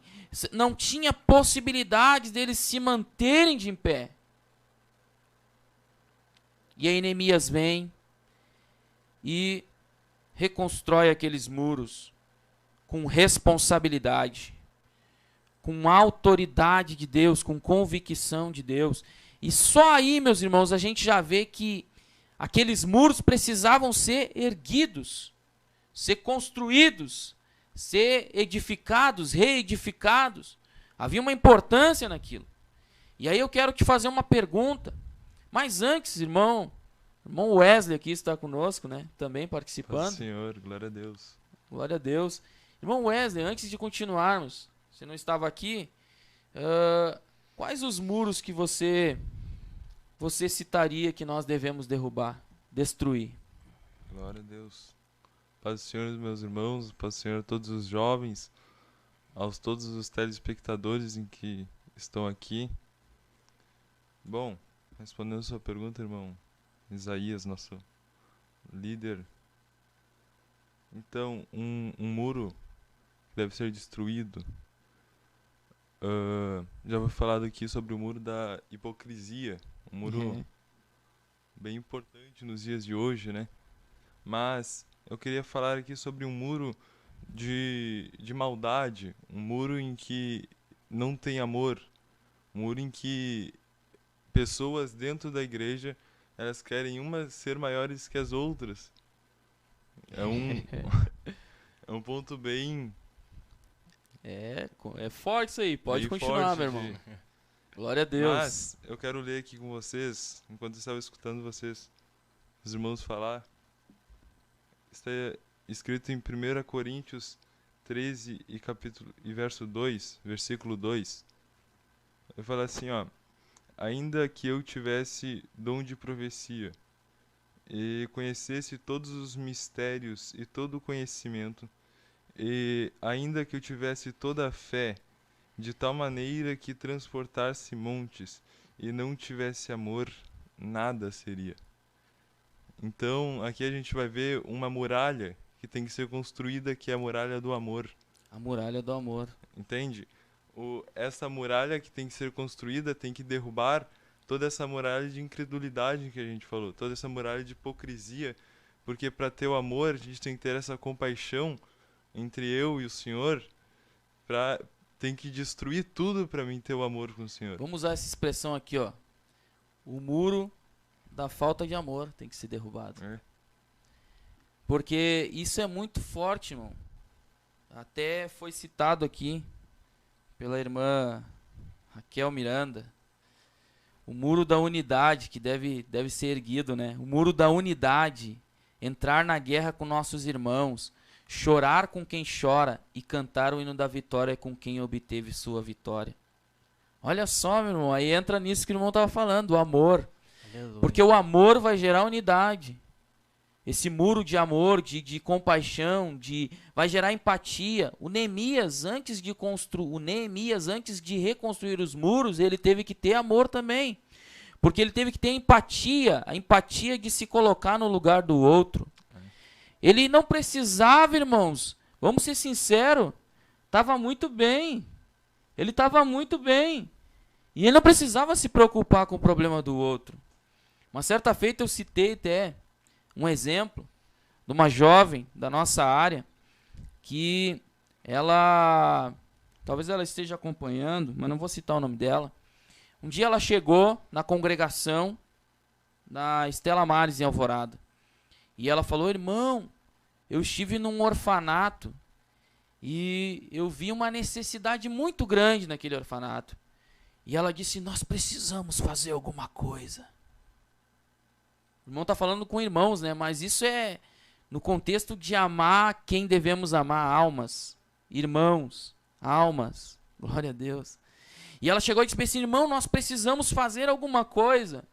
não tinha possibilidade deles se manterem de em pé. E aí Neemias vem e reconstrói aqueles muros com responsabilidade, com autoridade de Deus, com convicção de Deus. E só aí, meus irmãos, a gente já vê que aqueles muros precisavam ser erguidos, ser construídos, ser edificados, reedificados. Havia uma importância naquilo. E aí eu quero te fazer uma pergunta. Mas antes, irmão Wesley aqui está conosco, né? Também participando. Paz, Senhor, glória a Deus. Glória a Deus. Irmão Wesley, antes de continuarmos, você não estava aqui, quais os muros que você citaria que nós devemos derrubar, destruir? Glória a Deus. Paz do Senhor, meus irmãos, paz do Senhor a todos os jovens, aos todos os telespectadores em que estão aqui. Bom, respondendo a sua pergunta, irmão Isaías, nosso líder. Então, um muro que deve ser destruído. Já foi falado aqui sobre o muro da hipocrisia. Um muro bem importante nos dias de hoje, né? Mas eu queria falar aqui sobre um muro de maldade. Um muro em que não tem amor. Um muro em que pessoas dentro da igreja, elas querem umas ser maiores que as outras. É um ponto bem... É forte isso aí, pode continuar, meu irmão. Glória a Deus. Mas eu quero ler aqui com vocês, enquanto eu estava escutando vocês, os irmãos falar. Está escrito em 1 Coríntios 13 e verso 2, versículo 2. Eu falo assim, ó: ainda que eu tivesse dom de profecia e conhecesse todos os mistérios e todo o conhecimento, e ainda que eu tivesse toda a fé, de tal maneira que transportasse montes, e não tivesse amor, nada seria. Então, aqui a gente vai ver uma muralha que tem que ser construída, que é a muralha do amor. A muralha do amor. Entende? Essa muralha que tem que ser construída tem que derrubar toda essa muralha de incredulidade que a gente falou, toda essa muralha de hipocrisia, porque para ter o amor a gente tem que ter essa compaixão entre eu e o Senhor, tem que destruir tudo para mim ter o amor com o Senhor. Vamos usar essa expressão aqui, ó. O muro da falta de amor tem que ser derrubado. Porque isso é muito forte, irmão. Até foi citado aqui pela irmã Raquel Miranda. O muro da unidade que deve ser erguido, né? O muro da unidade. Entrar na guerra com nossos irmãos. Chorar com quem chora e cantar o hino da vitória com quem obteve sua vitória. Olha só, meu irmão, aí entra nisso que o irmão estava falando, o amor. Aleluia. Porque o amor vai gerar unidade. Esse muro de amor, de compaixão, vai gerar empatia. O Neemias, antes de reconstruir os muros, ele teve que ter amor também. Porque ele teve que ter empatia, a empatia de se colocar no lugar do outro. Ele não precisava, irmãos, vamos ser sinceros, estava muito bem. Ele estava muito bem. E ele não precisava se preocupar com o problema do outro. Uma certa feita eu citei até um exemplo de uma jovem da nossa área que talvez ela esteja acompanhando, mas não vou citar o nome dela. Um dia ela chegou na congregação da Estela Maris em Alvorada. E ela falou: irmão, eu estive num orfanato E eu vi uma necessidade muito grande naquele orfanato. E ela disse, nós precisamos fazer alguma coisa. O irmão está falando com irmãos, né? Mas isso é no contexto de amar quem devemos amar, almas, irmãos, almas. Glória a Deus. E ela chegou e disse assim, irmão, nós precisamos fazer alguma coisa.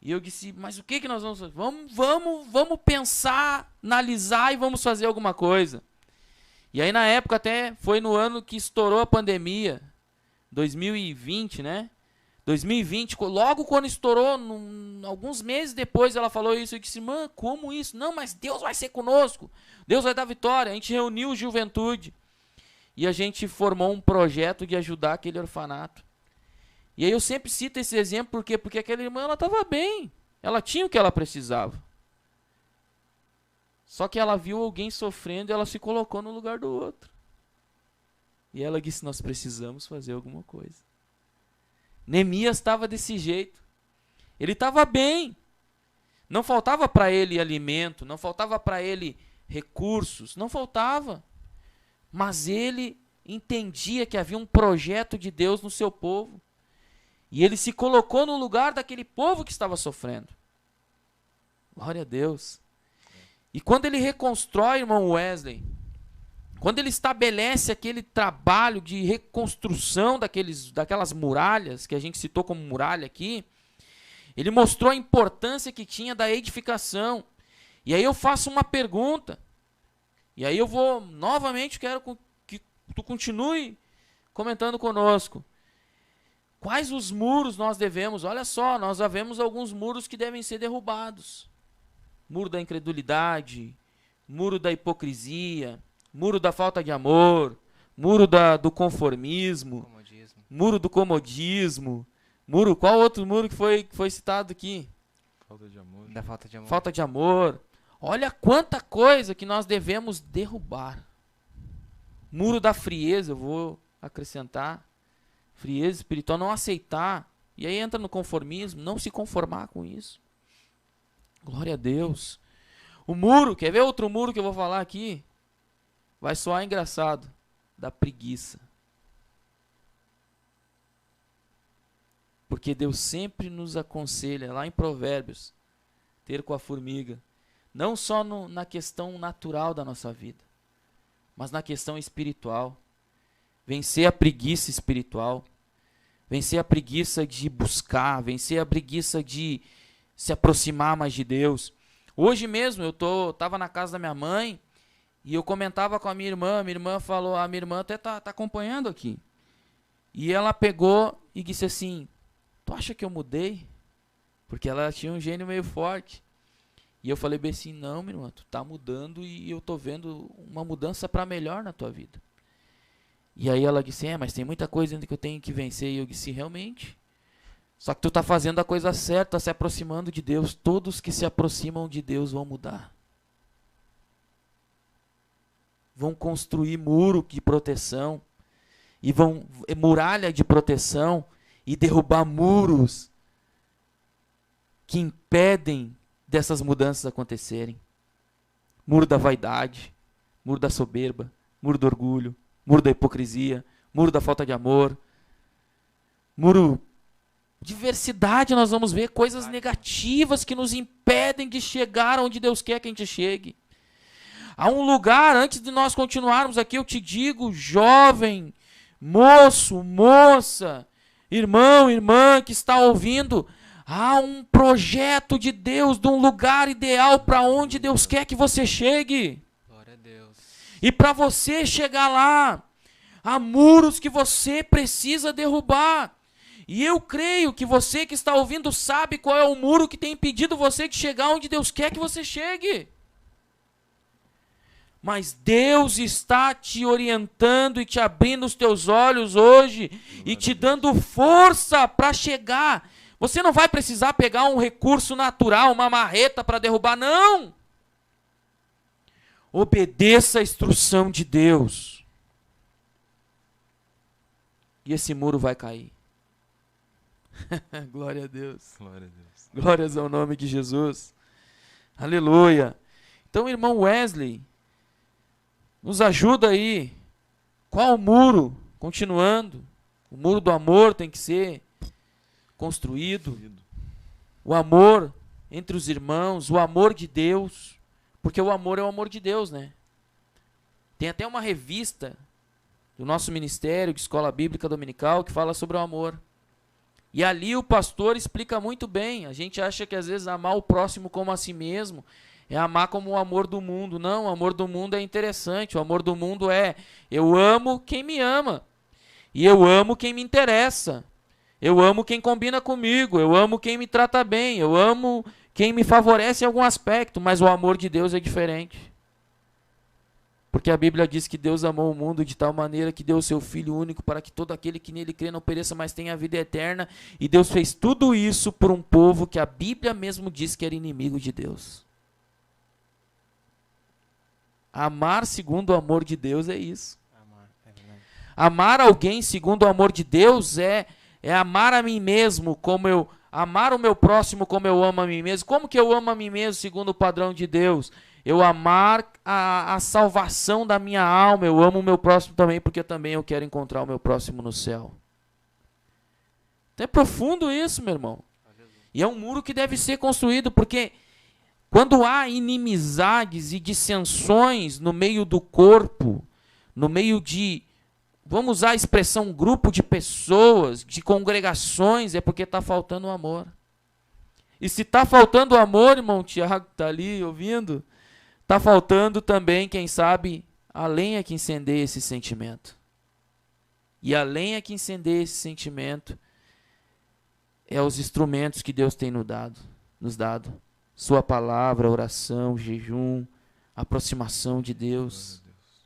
E eu disse, mas o que nós vamos fazer? Vamos pensar, analisar e vamos fazer alguma coisa. E aí na época até foi no ano que estourou a pandemia, 2020, né? 2020, logo quando estourou, alguns meses depois ela falou isso. Eu disse, mano, como isso? Não, mas Deus vai ser conosco. Deus vai dar vitória. A gente reuniu a juventude. E a gente formou um projeto de ajudar aquele orfanato. E aí eu sempre cito esse exemplo, por quê? Porque aquela irmã, ela estava bem. Ela tinha o que ela precisava. Só que ela viu alguém sofrendo e ela se colocou no lugar do outro. E ela disse, nós precisamos fazer alguma coisa. Neemias estava desse jeito. Ele estava bem. Não faltava para ele alimento, não faltava para ele recursos, não faltava. Mas ele entendia que havia um projeto de Deus no seu povo. E ele se colocou no lugar daquele povo que estava sofrendo. Glória a Deus. E quando ele reconstrói, irmão Wesley, quando ele estabelece aquele trabalho de reconstrução daquelas muralhas, que a gente citou como muralha aqui, ele mostrou a importância que tinha da edificação. E aí eu faço uma pergunta, e aí eu vou, novamente, quero que tu continue comentando conosco. Quais os muros nós devemos? Olha só, nós já vemos alguns muros que devem ser derrubados. Muro da incredulidade, muro da hipocrisia, muro da falta de amor, muro do conformismo, muro do comodismo, muro, qual outro muro que foi citado aqui? Falta de amor. Da falta de amor. Falta de amor. Olha quanta coisa que nós devemos derrubar. Muro da frieza, eu vou acrescentar. Frieza espiritual, não aceitar. E aí entra no conformismo, não se conformar com isso. Glória a Deus. O muro, quer ver outro muro que eu vou falar aqui? Vai soar engraçado. Da preguiça. Porque Deus sempre nos aconselha, lá em Provérbios, ter com a formiga. Não só na questão natural da nossa vida, mas na questão espiritual. Vencer a preguiça espiritual. Vencer a preguiça de buscar. Vencer a preguiça de se aproximar mais de Deus. Hoje mesmo eu estava na casa da minha mãe e eu comentava com a minha irmã falou, a minha irmã até tá acompanhando aqui. E ela pegou e disse assim, tu acha que eu mudei? Porque ela tinha um gênio meio forte. E eu falei bem assim, não, minha irmã, tu tá mudando e eu tô vendo uma mudança para melhor na tua vida. E aí ela disse, mas tem muita coisa ainda que eu tenho que vencer. E eu disse, realmente. Só que tu tá fazendo a coisa certa, se aproximando de Deus. Todos que se aproximam de Deus vão mudar. Vão construir muro de proteção. E vão muralha de proteção. E derrubar muros que impedem dessas mudanças acontecerem. Muro da vaidade. Muro da soberba. Muro do orgulho. Muro da hipocrisia, muro da falta de amor, muro... Diversidade, nós vamos ver coisas negativas que nos impedem de chegar onde Deus quer que a gente chegue. Há um lugar, antes de nós continuarmos aqui, eu te digo, jovem, moço, moça, irmão, irmã que está ouvindo, há um projeto de Deus, de um lugar ideal para onde Deus quer que você chegue. E para você chegar lá, há muros que você precisa derrubar. E eu creio que você que está ouvindo sabe qual é o muro que tem impedido você de chegar onde Deus quer que você chegue. Mas Deus está te orientando e te abrindo os teus olhos hoje e te dando força para chegar. Você não vai precisar pegar um recurso natural, uma marreta para derrubar, não. Obedeça a instrução de Deus. E esse muro vai cair. Glória a Deus. Glória a Deus. Glórias ao nome de Jesus. Aleluia. Então, irmão Wesley, nos ajuda aí. Qual o muro? Continuando. O muro do amor tem que ser construído. O amor entre os irmãos, o amor de Deus. Porque o amor é o amor de Deus, né? Tem até uma revista do nosso ministério de Escola Bíblica Dominical que fala sobre o amor. E ali o pastor explica muito bem. A gente acha que às vezes amar o próximo como a si mesmo é amar como o amor do mundo. Não, o amor do mundo é interessante. O amor do mundo é: eu amo quem me ama. E eu amo quem me interessa. Eu amo quem combina comigo. Eu amo quem me trata bem. Eu amo quem me favorece em algum aspecto. Mas o amor de Deus é diferente. Porque a Bíblia diz que Deus amou o mundo de tal maneira que deu o seu Filho único para que todo aquele que nele crê não pereça, mas tenha a vida eterna. E Deus fez tudo isso por um povo que a Bíblia mesmo diz que era inimigo de Deus. Amar segundo o amor de Deus é isso. Amar alguém segundo o amor de Deus é amar a mim mesmo, como eu amar o meu próximo como eu amo a mim mesmo. Como que eu amo a mim mesmo segundo o padrão de Deus? Eu amar a salvação da minha alma. Eu amo o meu próximo também, porque também eu quero encontrar o meu próximo no céu. É profundo isso, meu irmão. E é um muro que deve ser construído, porque quando há inimizades e dissensões no meio do corpo, no meio de, vamos usar a expressão grupo de pessoas, de congregações, é porque está faltando o amor. E se está faltando o amor, irmão Tiago, está ali ouvindo, está faltando também, quem sabe, a lenha que incendeia esse sentimento. E a lenha que incendeia esse sentimento é os instrumentos que Deus tem nos dado. Sua palavra, oração, jejum, aproximação de Deus.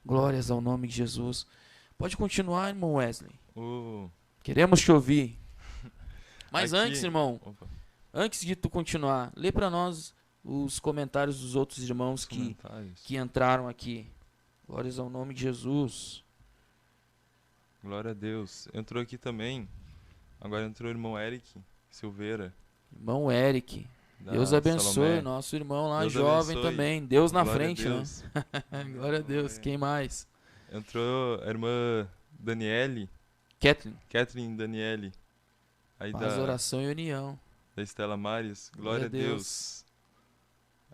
Glórias ao nome de Jesus. Pode continuar, irmão Wesley. Queremos te ouvir. Mas Aqui, antes, irmão, antes de tu continuar, lê para nós os comentários dos outros irmãos que entraram aqui. Glórias ao nome de Jesus. Glória a Deus. Entrou aqui também. Agora entrou o irmão Eric Silveira. Irmão Eric. Deus abençoe. Salomé. Nosso irmão lá, Deus jovem abençoe. Também. Deus na Glória frente, né? Glória a Deus. Quem mais? Entrou a irmã Daniele. Catherine Daniele. Aí Paz, oração e união. Da Estela Mares. Glória a Deus.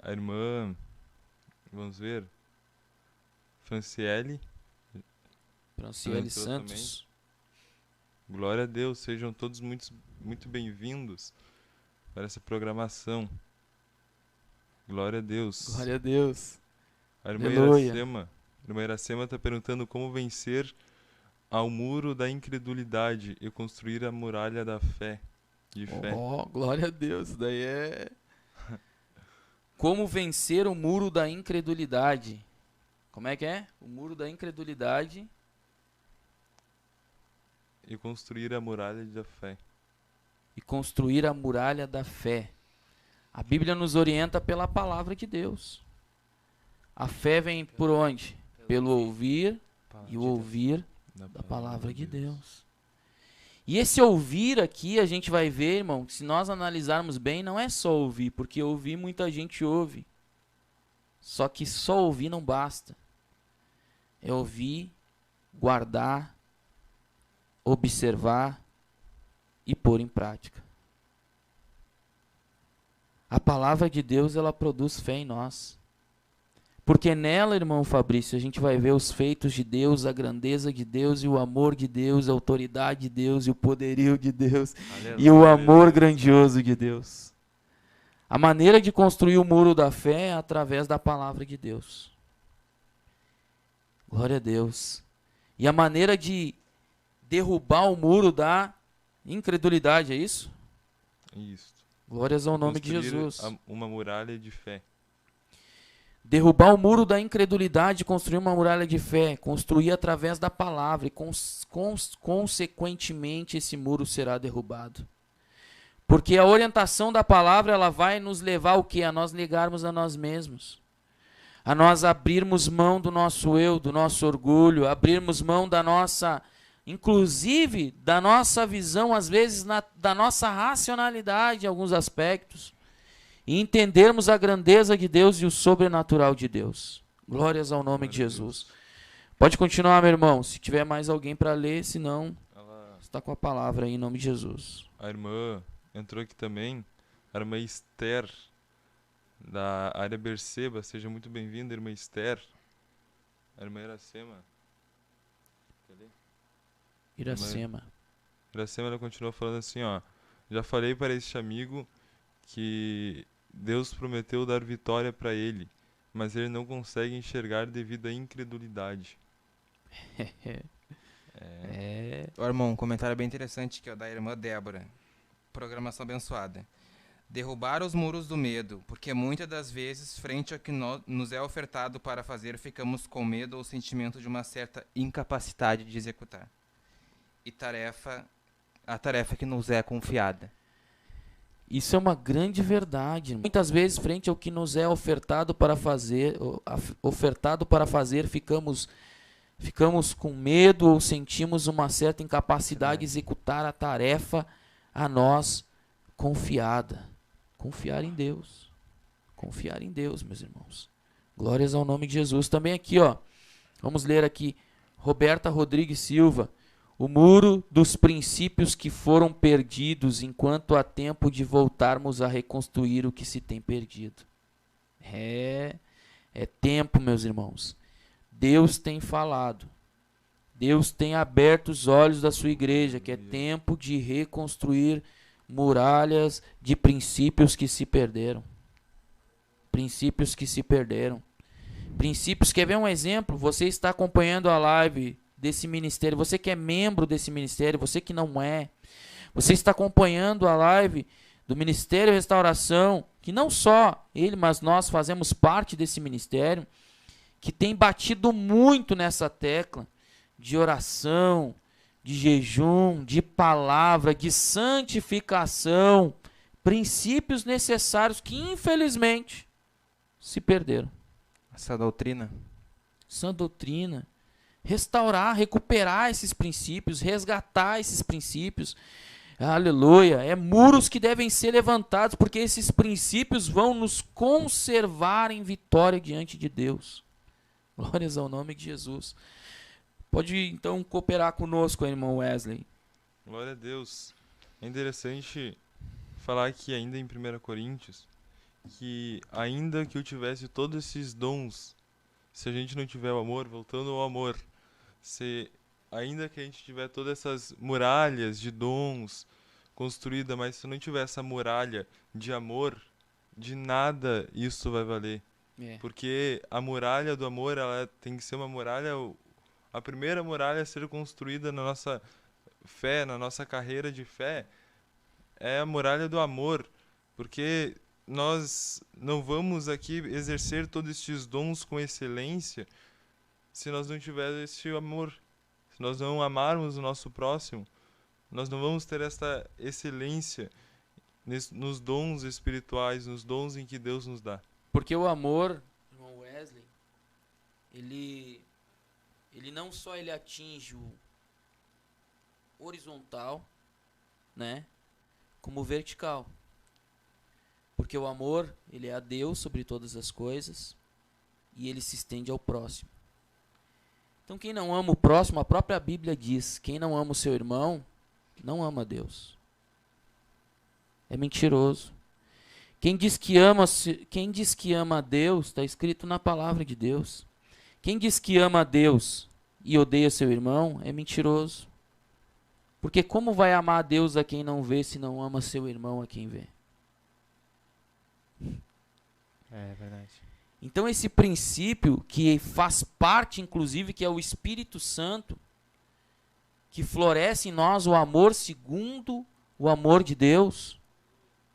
A irmã, vamos ver, Franciele Santos. Também. Glória a Deus, sejam todos muito bem-vindos para essa programação. Glória a Deus. Glória a Deus. A irmã Iracema está perguntando como vencer ao muro da incredulidade e construir a muralha da fé. De fé. Oh, glória a Deus, isso daí é... Como vencer o muro da incredulidade. Como é que é? O muro da incredulidade. E construir a muralha da fé. E construir a muralha da fé. A Bíblia nos orienta pela palavra de Deus. A fé vem por onde? Pelo ouvir e o ouvir da palavra de Deus. E esse ouvir aqui, a gente vai ver, irmão, que se nós analisarmos bem, não é só ouvir, porque ouvir muita gente ouve. Só que só ouvir não basta. É ouvir, guardar, observar e pôr em prática. A palavra de Deus, ela produz fé em nós. Porque nela, irmão Fabrício, a gente vai ver os feitos de Deus, a grandeza de Deus e o amor de Deus, a autoridade de Deus e o poderio de Deus. Aleluia. E o amor grandioso de Deus. A maneira de construir o muro da fé é através da palavra de Deus. Glória a Deus. E a maneira de derrubar o muro da incredulidade, é isso? Isso. Glórias ao nome de Jesus. Uma muralha de fé. Derrubar o muro da incredulidade, construir uma muralha de fé, construir através da palavra e consequentemente esse muro será derrubado. Porque a orientação da palavra, ela vai nos levar ao quê? A nós negarmos a nós mesmos. A nós abrirmos mão do nosso eu, do nosso orgulho, abrirmos mão da nossa, inclusive da nossa visão, às vezes da nossa racionalidade em alguns aspectos. E entendermos a grandeza de Deus e o sobrenatural de Deus. Glórias ao nome de Jesus. Pode continuar, meu irmão. Se tiver mais alguém para ler, senão Ela, está com a palavra aí em nome de Jesus. a irmã entrou aqui também, a irmã Esther, da área Berseba. Seja muito bem-vinda, irmã Esther. A irmã Iracema. Cadê? Iracema. Iracema, ela continua falando assim, ó. Já falei para este amigo que Deus prometeu dar vitória para ele, mas ele não consegue enxergar devido à incredulidade. Ô, irmão, um comentário bem interessante que é o da irmã Débora. Programação abençoada. Derrubar os muros do medo, porque muitas das vezes, frente ao que nos é ofertado para fazer, ficamos com medo ou sentimento de uma certa incapacidade de executar. E a tarefa que nos é confiada. Isso é uma grande verdade, irmão. Muitas vezes, frente ao que nos é ofertado para fazer, ficamos com medo ou sentimos uma certa incapacidade de executar a tarefa a nós confiada. Confiar em Deus. Confiar em Deus, meus irmãos. Glórias ao nome de Jesus. Também aqui, ó. Vamos ler aqui. Roberta Rodrigues Silva. O muro dos princípios que foram perdidos enquanto há tempo de voltarmos a reconstruir o que se tem perdido. É tempo, meus irmãos. Deus tem falado. Deus tem aberto os olhos da sua igreja, que é tempo de reconstruir muralhas de princípios que se perderam. Princípios que se perderam. Princípios, quer ver um exemplo? Você está acompanhando a live desse ministério, você que é membro desse ministério, você que não é, você está acompanhando a live do Ministério Restauração, que não só ele, mas nós fazemos parte desse ministério, que tem batido muito nessa tecla de oração, de jejum, de palavra, de santificação, princípios necessários que infelizmente se perderam. Essa doutrina. Sã doutrina. Restaurar, recuperar esses princípios, resgatar esses princípios. Aleluia. É muros que devem ser levantados, porque esses princípios vão nos conservar em vitória diante de Deus. Glórias ao nome de Jesus. Pode então cooperar conosco, irmão Wesley. Glória a Deus. É interessante falar aqui ainda em 1 Coríntios que ainda que eu tivesse todos esses dons, se a gente não tiver o amor, voltando ao amor, ainda que a gente tiver todas essas muralhas de dons construídas, mas se não tiver essa muralha de amor, de nada isso vai valer. Porque a muralha do amor, ela tem que ser uma muralha, a primeira muralha a ser construída na nossa fé, na nossa carreira de fé, é a muralha do amor. Porque nós não vamos aqui exercer todos estes dons com excelência se nós não tivermos esse amor. Se nós não amarmos o nosso próximo, nós não vamos ter essa excelência nos dons espirituais, nos dons em que Deus nos dá. Porque o amor, irmão Wesley, ele não só ele atinge o horizontal, né, como o vertical. Porque o amor, ele é a Deus sobre todas as coisas e ele se estende ao próximo. Então quem não ama o próximo, a própria Bíblia diz, quem não ama o seu irmão, não ama a Deus. É mentiroso. Quem diz que ama a Deus, está escrito na palavra de Deus. Quem diz que ama a Deus e odeia seu irmão, é mentiroso. Porque como vai amar a Deus a quem não vê, se não ama seu irmão a quem vê? É verdade. Então esse princípio que faz parte, inclusive, que é o Espírito Santo, que floresce em nós o amor segundo o amor de Deus,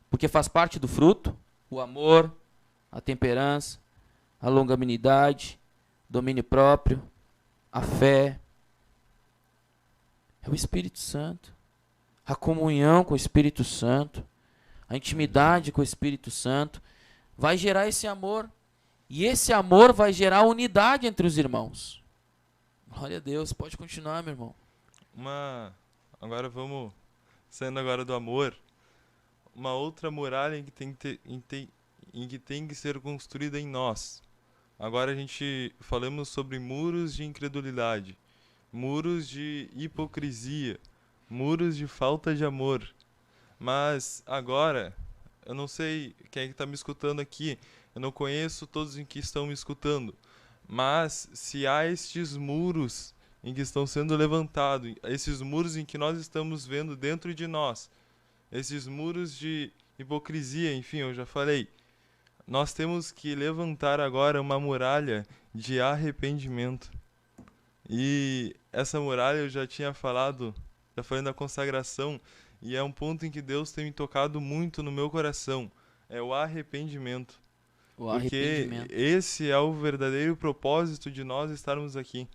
porque faz parte do fruto, o amor, a temperança, a longanimidade, domínio próprio, a fé. É o Espírito Santo. A comunhão com o Espírito Santo, a intimidade com o Espírito Santo, vai gerar esse amor. E esse amor vai gerar unidade entre os irmãos. Glória a Deus. Pode continuar, meu irmão. Agora vamos, saindo agora do amor, uma outra muralha em que tem que ser construída em nós. Agora a gente falamos sobre muros de incredulidade, muros de hipocrisia, muros de falta de amor. Mas agora, eu não sei quem é que está me escutando aqui, eu não conheço todos em que estão me escutando, mas se há estes muros em que estão sendo levantados, esses muros em que nós estamos vendo dentro de nós, esses muros de hipocrisia, enfim, eu já falei, nós temos que levantar agora uma muralha de arrependimento. E essa muralha eu já tinha falado, já falei na consagração, e é um ponto em que Deus tem me tocado muito no meu coração, é o arrependimento. Porque esse é o verdadeiro propósito de nós estarmos aqui.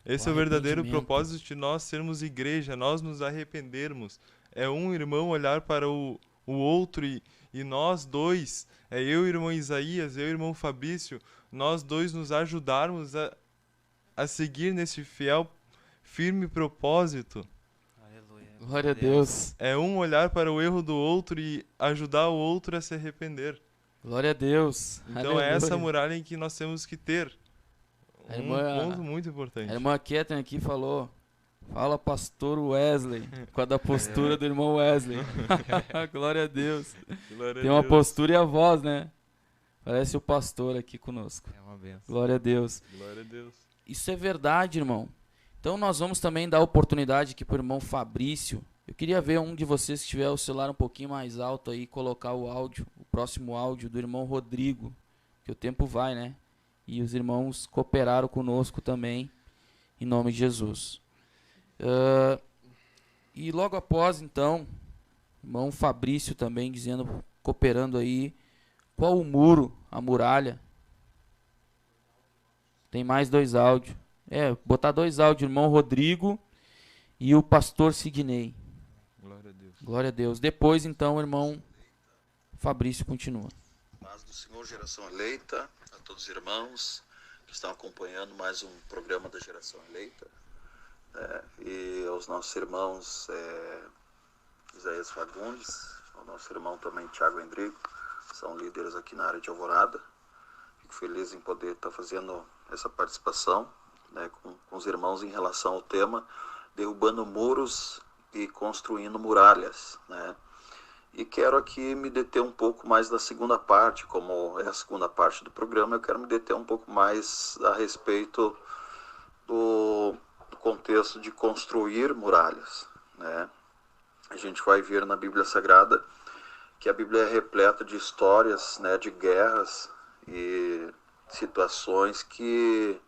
Esse é o verdadeiro propósito de nós sermos igreja, nós nos arrependermos. É um irmão olhar para o outro e nós dois, eu e o irmão Isaías, eu e o irmão Fabrício, nós dois nos ajudarmos a seguir nesse fiel, firme propósito. Aleluia. Glória a Deus. É um olhar para o erro do outro e ajudar o outro a se arrepender. Glória a Deus. Então Aleluia. é essa muralha em que nós temos que ter. Ponto muito importante. A irmã Ketan aqui falou, fala pastor Wesley, com a da postura do irmão Wesley. Glória a Deus. Glória Tem a uma Deus. postura e a voz, né? Parece o pastor aqui conosco. É uma benção. Glória a Deus. Glória a Deus. Isso é verdade, irmão. Então nós vamos também dar oportunidade aqui pro irmão Fabrício. Eu queria ver um de vocês que tiver o celular um pouquinho mais alto aí, colocar o áudio, o próximo áudio do irmão Rodrigo, que o tempo vai, né? E os irmãos cooperaram conosco também, em nome de Jesus. E logo após, então, irmão Fabrício também dizendo, cooperando aí, qual o muro, a muralha? Tem mais 2 áudios. Botar 2 áudios, irmão Rodrigo e o pastor Sidney. Glória a Deus. Glória a Deus. Depois, então, o irmão Fabrício continua. Paz do Senhor, geração eleita, a todos os irmãos que estão acompanhando mais um programa da geração eleita, e aos nossos irmãos Isaías Fagundes, ao nosso irmão também Tiago Endrigo, são líderes aqui na área de Alvorada. Fico feliz em poder estar fazendo essa participação, né, com os irmãos em relação ao tema derrubando muros e construindo muralhas, né? E quero aqui me deter um pouco mais da segunda parte, como é a segunda parte do programa, eu quero me deter um pouco mais a respeito do contexto de construir muralhas, né? A gente vai ver na Bíblia Sagrada que a Bíblia é repleta de histórias, né, de guerras e situações de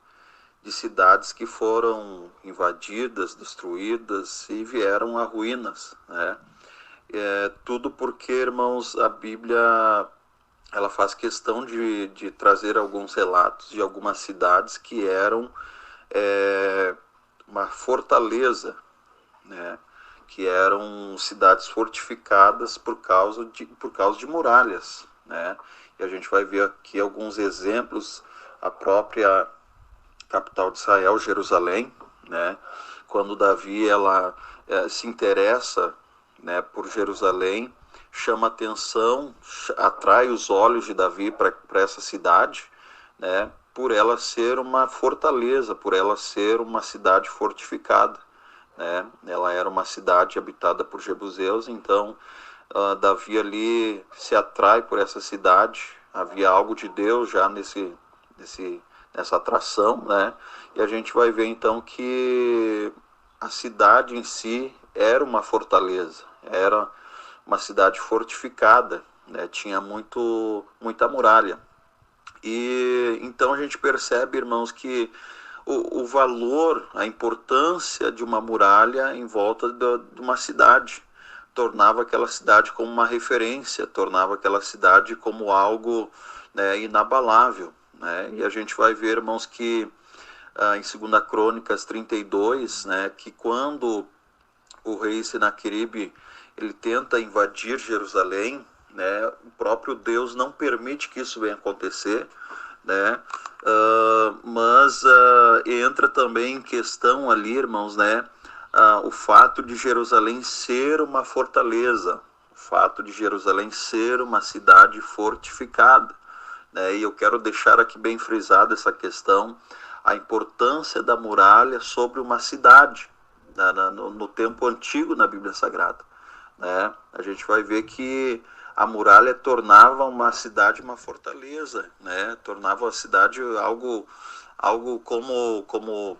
cidades que foram invadidas, destruídas e vieram a ruínas, né? Tudo porque, irmãos, a Bíblia ela faz questão de trazer alguns relatos de algumas cidades que eram uma fortaleza, né? Que eram cidades fortificadas por causa de muralhas, né? E a gente vai ver aqui alguns exemplos, a própria capital de Israel, Jerusalém, né? Quando Davi se interessa, né, por Jerusalém, chama atenção, atrai os olhos de Davi para essa cidade, né, por ela ser uma fortaleza, por ela ser uma cidade fortificada, né? Ela era uma cidade habitada por jebuseus, então Davi ali se atrai por essa cidade. Havia algo de Deus já nessa atração, né? E a gente vai ver então que a cidade em si era uma fortaleza, era uma cidade fortificada, né? Tinha muita muralha. E então a gente percebe, irmãos, que o valor, a importância de uma muralha em volta de uma cidade tornava aquela cidade como uma referência, tornava aquela cidade como algo, né, inabalável, né? E a gente vai ver, irmãos, que em 2 Crônicas 32, né, que quando o rei Senaqueribe ele tenta invadir Jerusalém, né, o próprio Deus não permite que isso venha acontecer, né? Mas entra também em questão ali, irmãos, né, o fato de Jerusalém ser uma fortaleza, o fato de Jerusalém ser uma cidade fortificada, né? E eu quero deixar aqui bem frisada essa questão, a importância da muralha sobre uma cidade, no tempo antigo na Bíblia Sagrada, né? A gente vai ver que a muralha tornava uma cidade uma fortaleza, né? Tornava a cidade algo como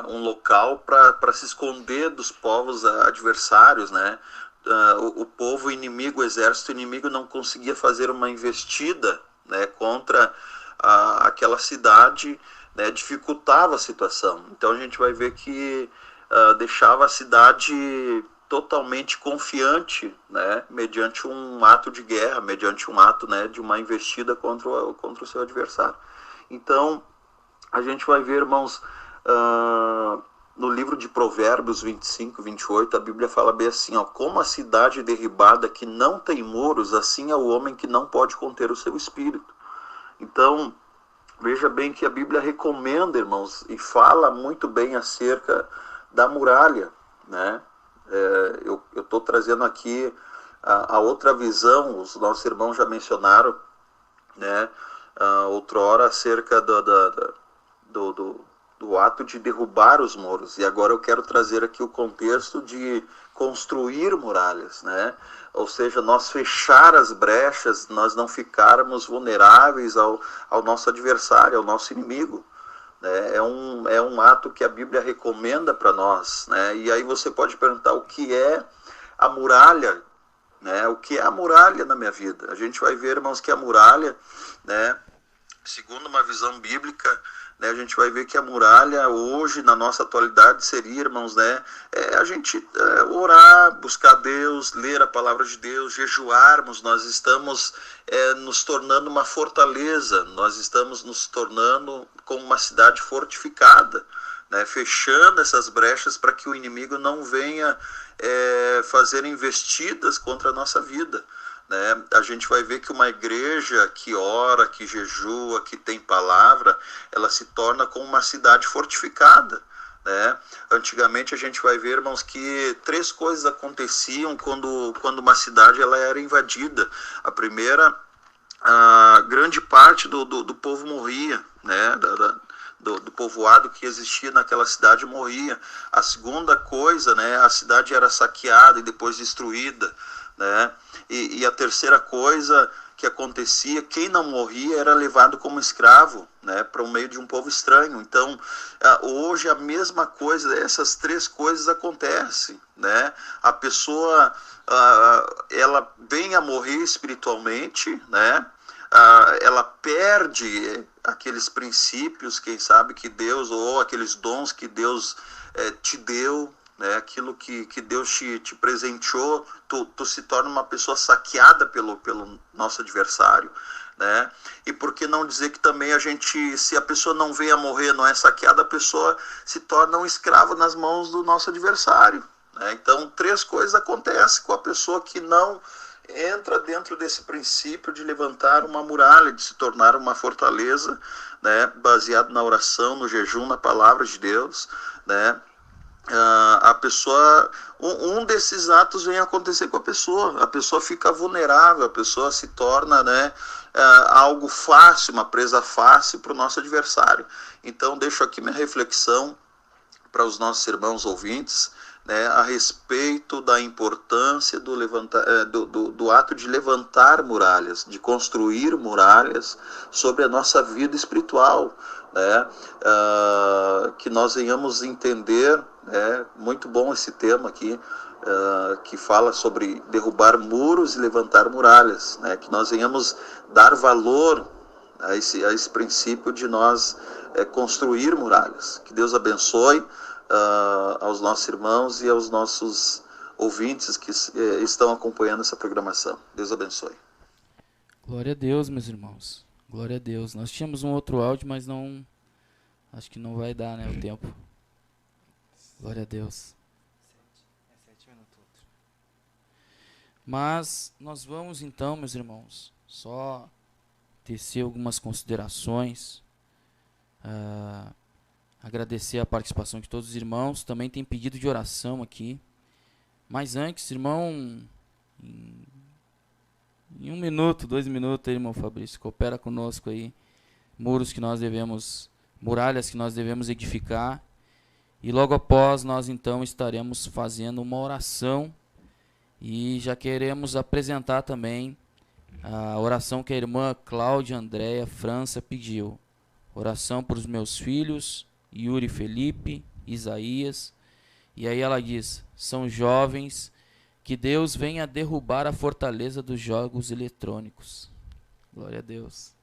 um local para se esconder dos povos adversários, né? O povo inimigo, o exército inimigo não conseguia fazer uma investida, né, contra aquela cidade, né, dificultava a situação. Então a gente vai ver que deixava a cidade totalmente confiante, né, mediante um ato de guerra, mediante um ato, né, de uma investida contra o seu adversário. Então a gente vai ver, irmãos, no livro de Provérbios 25, 28, a Bíblia fala bem assim, ó, como a cidade derribada que não tem muros, assim é o homem que não pode conter o seu espírito. Então, veja bem que a Bíblia recomenda, irmãos, e fala muito bem acerca da muralha, né? Eu estou trazendo aqui a outra visão, os nossos irmãos já mencionaram, né, outrora acerca do ato de derrubar os muros, e agora eu quero trazer aqui o contexto de construir muralhas, né? Ou seja, nós fechar as brechas, nós não ficarmos vulneráveis ao nosso adversário, ao nosso inimigo, né? É um ato que a Bíblia recomenda para nós, né? E aí você pode perguntar o que é a muralha, né? O que é a muralha na minha vida? A gente vai ver, irmãos, que a muralha, né, segundo uma visão bíblica, né, a gente vai ver que a muralha hoje, na nossa atualidade, seria, irmãos, né, a gente orar, buscar Deus, ler a palavra de Deus, jejuarmos. Nós estamos nos tornando uma fortaleza, nós estamos nos tornando como uma cidade fortificada, né, fechando essas brechas para que o inimigo não venha fazer investidas contra a nossa vida. Né? A gente vai ver que uma igreja que ora, que jejua, que tem palavra, ela se torna como uma cidade fortificada, né? Antigamente a gente vai ver, irmãos, que 3 coisas aconteciam quando uma cidade ela era invadida. A primeira, a grande parte do povo morria, né? Do povoado que existia naquela cidade morria. A segunda coisa, né, a cidade era saqueada e depois destruída, né? E a terceira coisa que acontecia, quem não morria era levado como escravo, né, para o meio de um povo estranho. Então, hoje a mesma coisa, essas 3 coisas acontecem, né? A pessoa, ela vem a morrer espiritualmente, né? Ela perde aqueles princípios, quem sabe, que Deus, ou aqueles dons que Deus te deu, né, aquilo que Deus te presenteou, tu se torna uma pessoa saqueada pelo nosso adversário, né? E por que não dizer que também se a pessoa não vem a morrer, não é saqueada, a pessoa se torna um escravo nas mãos do nosso adversário, né? Então 3 coisas acontecem com a pessoa que não entra dentro desse princípio de levantar uma muralha, de se tornar uma fortaleza, né, baseado na oração, no jejum, na palavra de Deus, né? A pessoa, um desses atos vem acontecer com a pessoa fica vulnerável, a pessoa se torna, né, algo fácil, uma presa fácil para o nosso adversário. Então deixo aqui minha reflexão para os nossos irmãos ouvintes, né, a respeito da importância do ato de levantar muralhas, de construir muralhas sobre a nossa vida espiritual, né, que nós venhamos entender, né, muito bom esse tema aqui, que fala sobre derrubar muros e levantar muralhas, né, que nós venhamos dar valor a esse princípio de nós construir muralhas. Que Deus abençoe aos nossos irmãos e aos nossos ouvintes que estão acompanhando essa programação. Deus abençoe. Glória a Deus, meus irmãos. Glória a Deus. Nós tínhamos um outro áudio, mas acho que não vai dar, né, o tempo. Glória a Deus. 7 minutos. Mas nós vamos então, meus irmãos, só tecer algumas considerações. Agradecer a participação de todos os irmãos. Também tem pedido de oração aqui. Mas antes, irmão, em Em 1 minuto, 2 minutos, aí, irmão Fabrício, coopera conosco aí. Muralhas que nós devemos edificar. E logo após nós então estaremos fazendo uma oração e já queremos apresentar também a oração que a irmã Cláudia Andréia França pediu. Oração para os meus filhos, Yuri Felipe, Isaías. E aí ela diz, são jovens, que Deus venha derrubar a fortaleza dos jogos eletrônicos. Glória a Deus.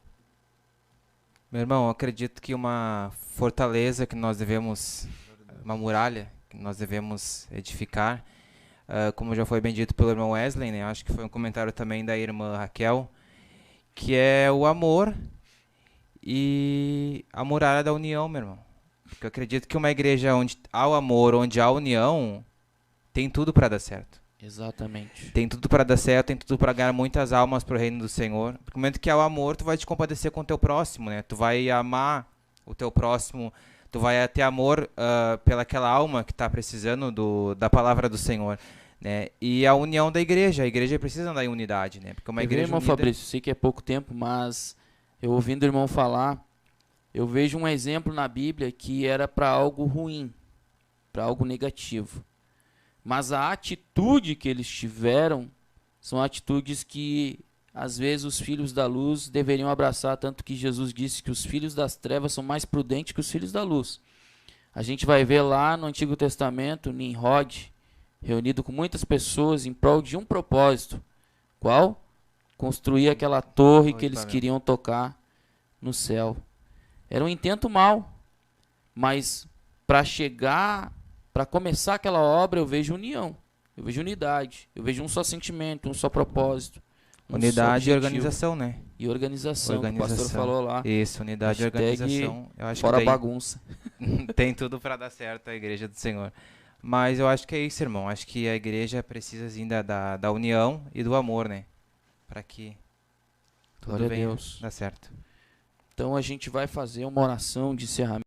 Meu irmão, eu acredito que uma fortaleza que nós devemos, uma muralha que nós devemos edificar, como já foi bem dito pelo irmão Wesley, né? Acho que foi um comentário também da irmã Raquel, que é o amor e a muralha da união, meu irmão. Porque eu acredito que uma igreja onde há o amor, onde há a união, tem tudo para dar certo. Exatamente. Tem tudo para dar certo, tem tudo para ganhar muitas almas para o reino do Senhor. No momento que há o amor, tu vai te compadecer com o teu próximo, né? Tu vai amar o teu próximo, tu vai ter amor pelaquela alma que está precisando da palavra do Senhor, né? E a união da igreja, a igreja precisa andar em unidade, né? Porque uma igreja irmão unida... Fabrício, sei que é pouco tempo, mas eu ouvindo o irmão falar, eu vejo um exemplo na Bíblia que era para algo ruim, para algo negativo. Mas a atitude que eles tiveram são atitudes que, às vezes, os filhos da luz deveriam abraçar, tanto que Jesus disse que os filhos das trevas são mais prudentes que os filhos da luz. A gente vai ver lá no Antigo Testamento, Nimrod, reunido com muitas pessoas em prol de um propósito. Qual? Construir aquela torre que eles queriam tocar no céu. Era um intento mau, mas para começar aquela obra, eu vejo união, eu vejo unidade, eu vejo um só sentimento, um só propósito. Unidade e organização, né? E organização, que o pastor falou lá. Isso, unidade e organização. Eu acho fora que bagunça. Tem tudo para dar certo a igreja do Senhor. Mas eu acho que é isso, irmão. Acho que a igreja precisa ainda da união e do amor, né? Para que tudo venha dar certo. Então a gente vai fazer uma oração de encerramento.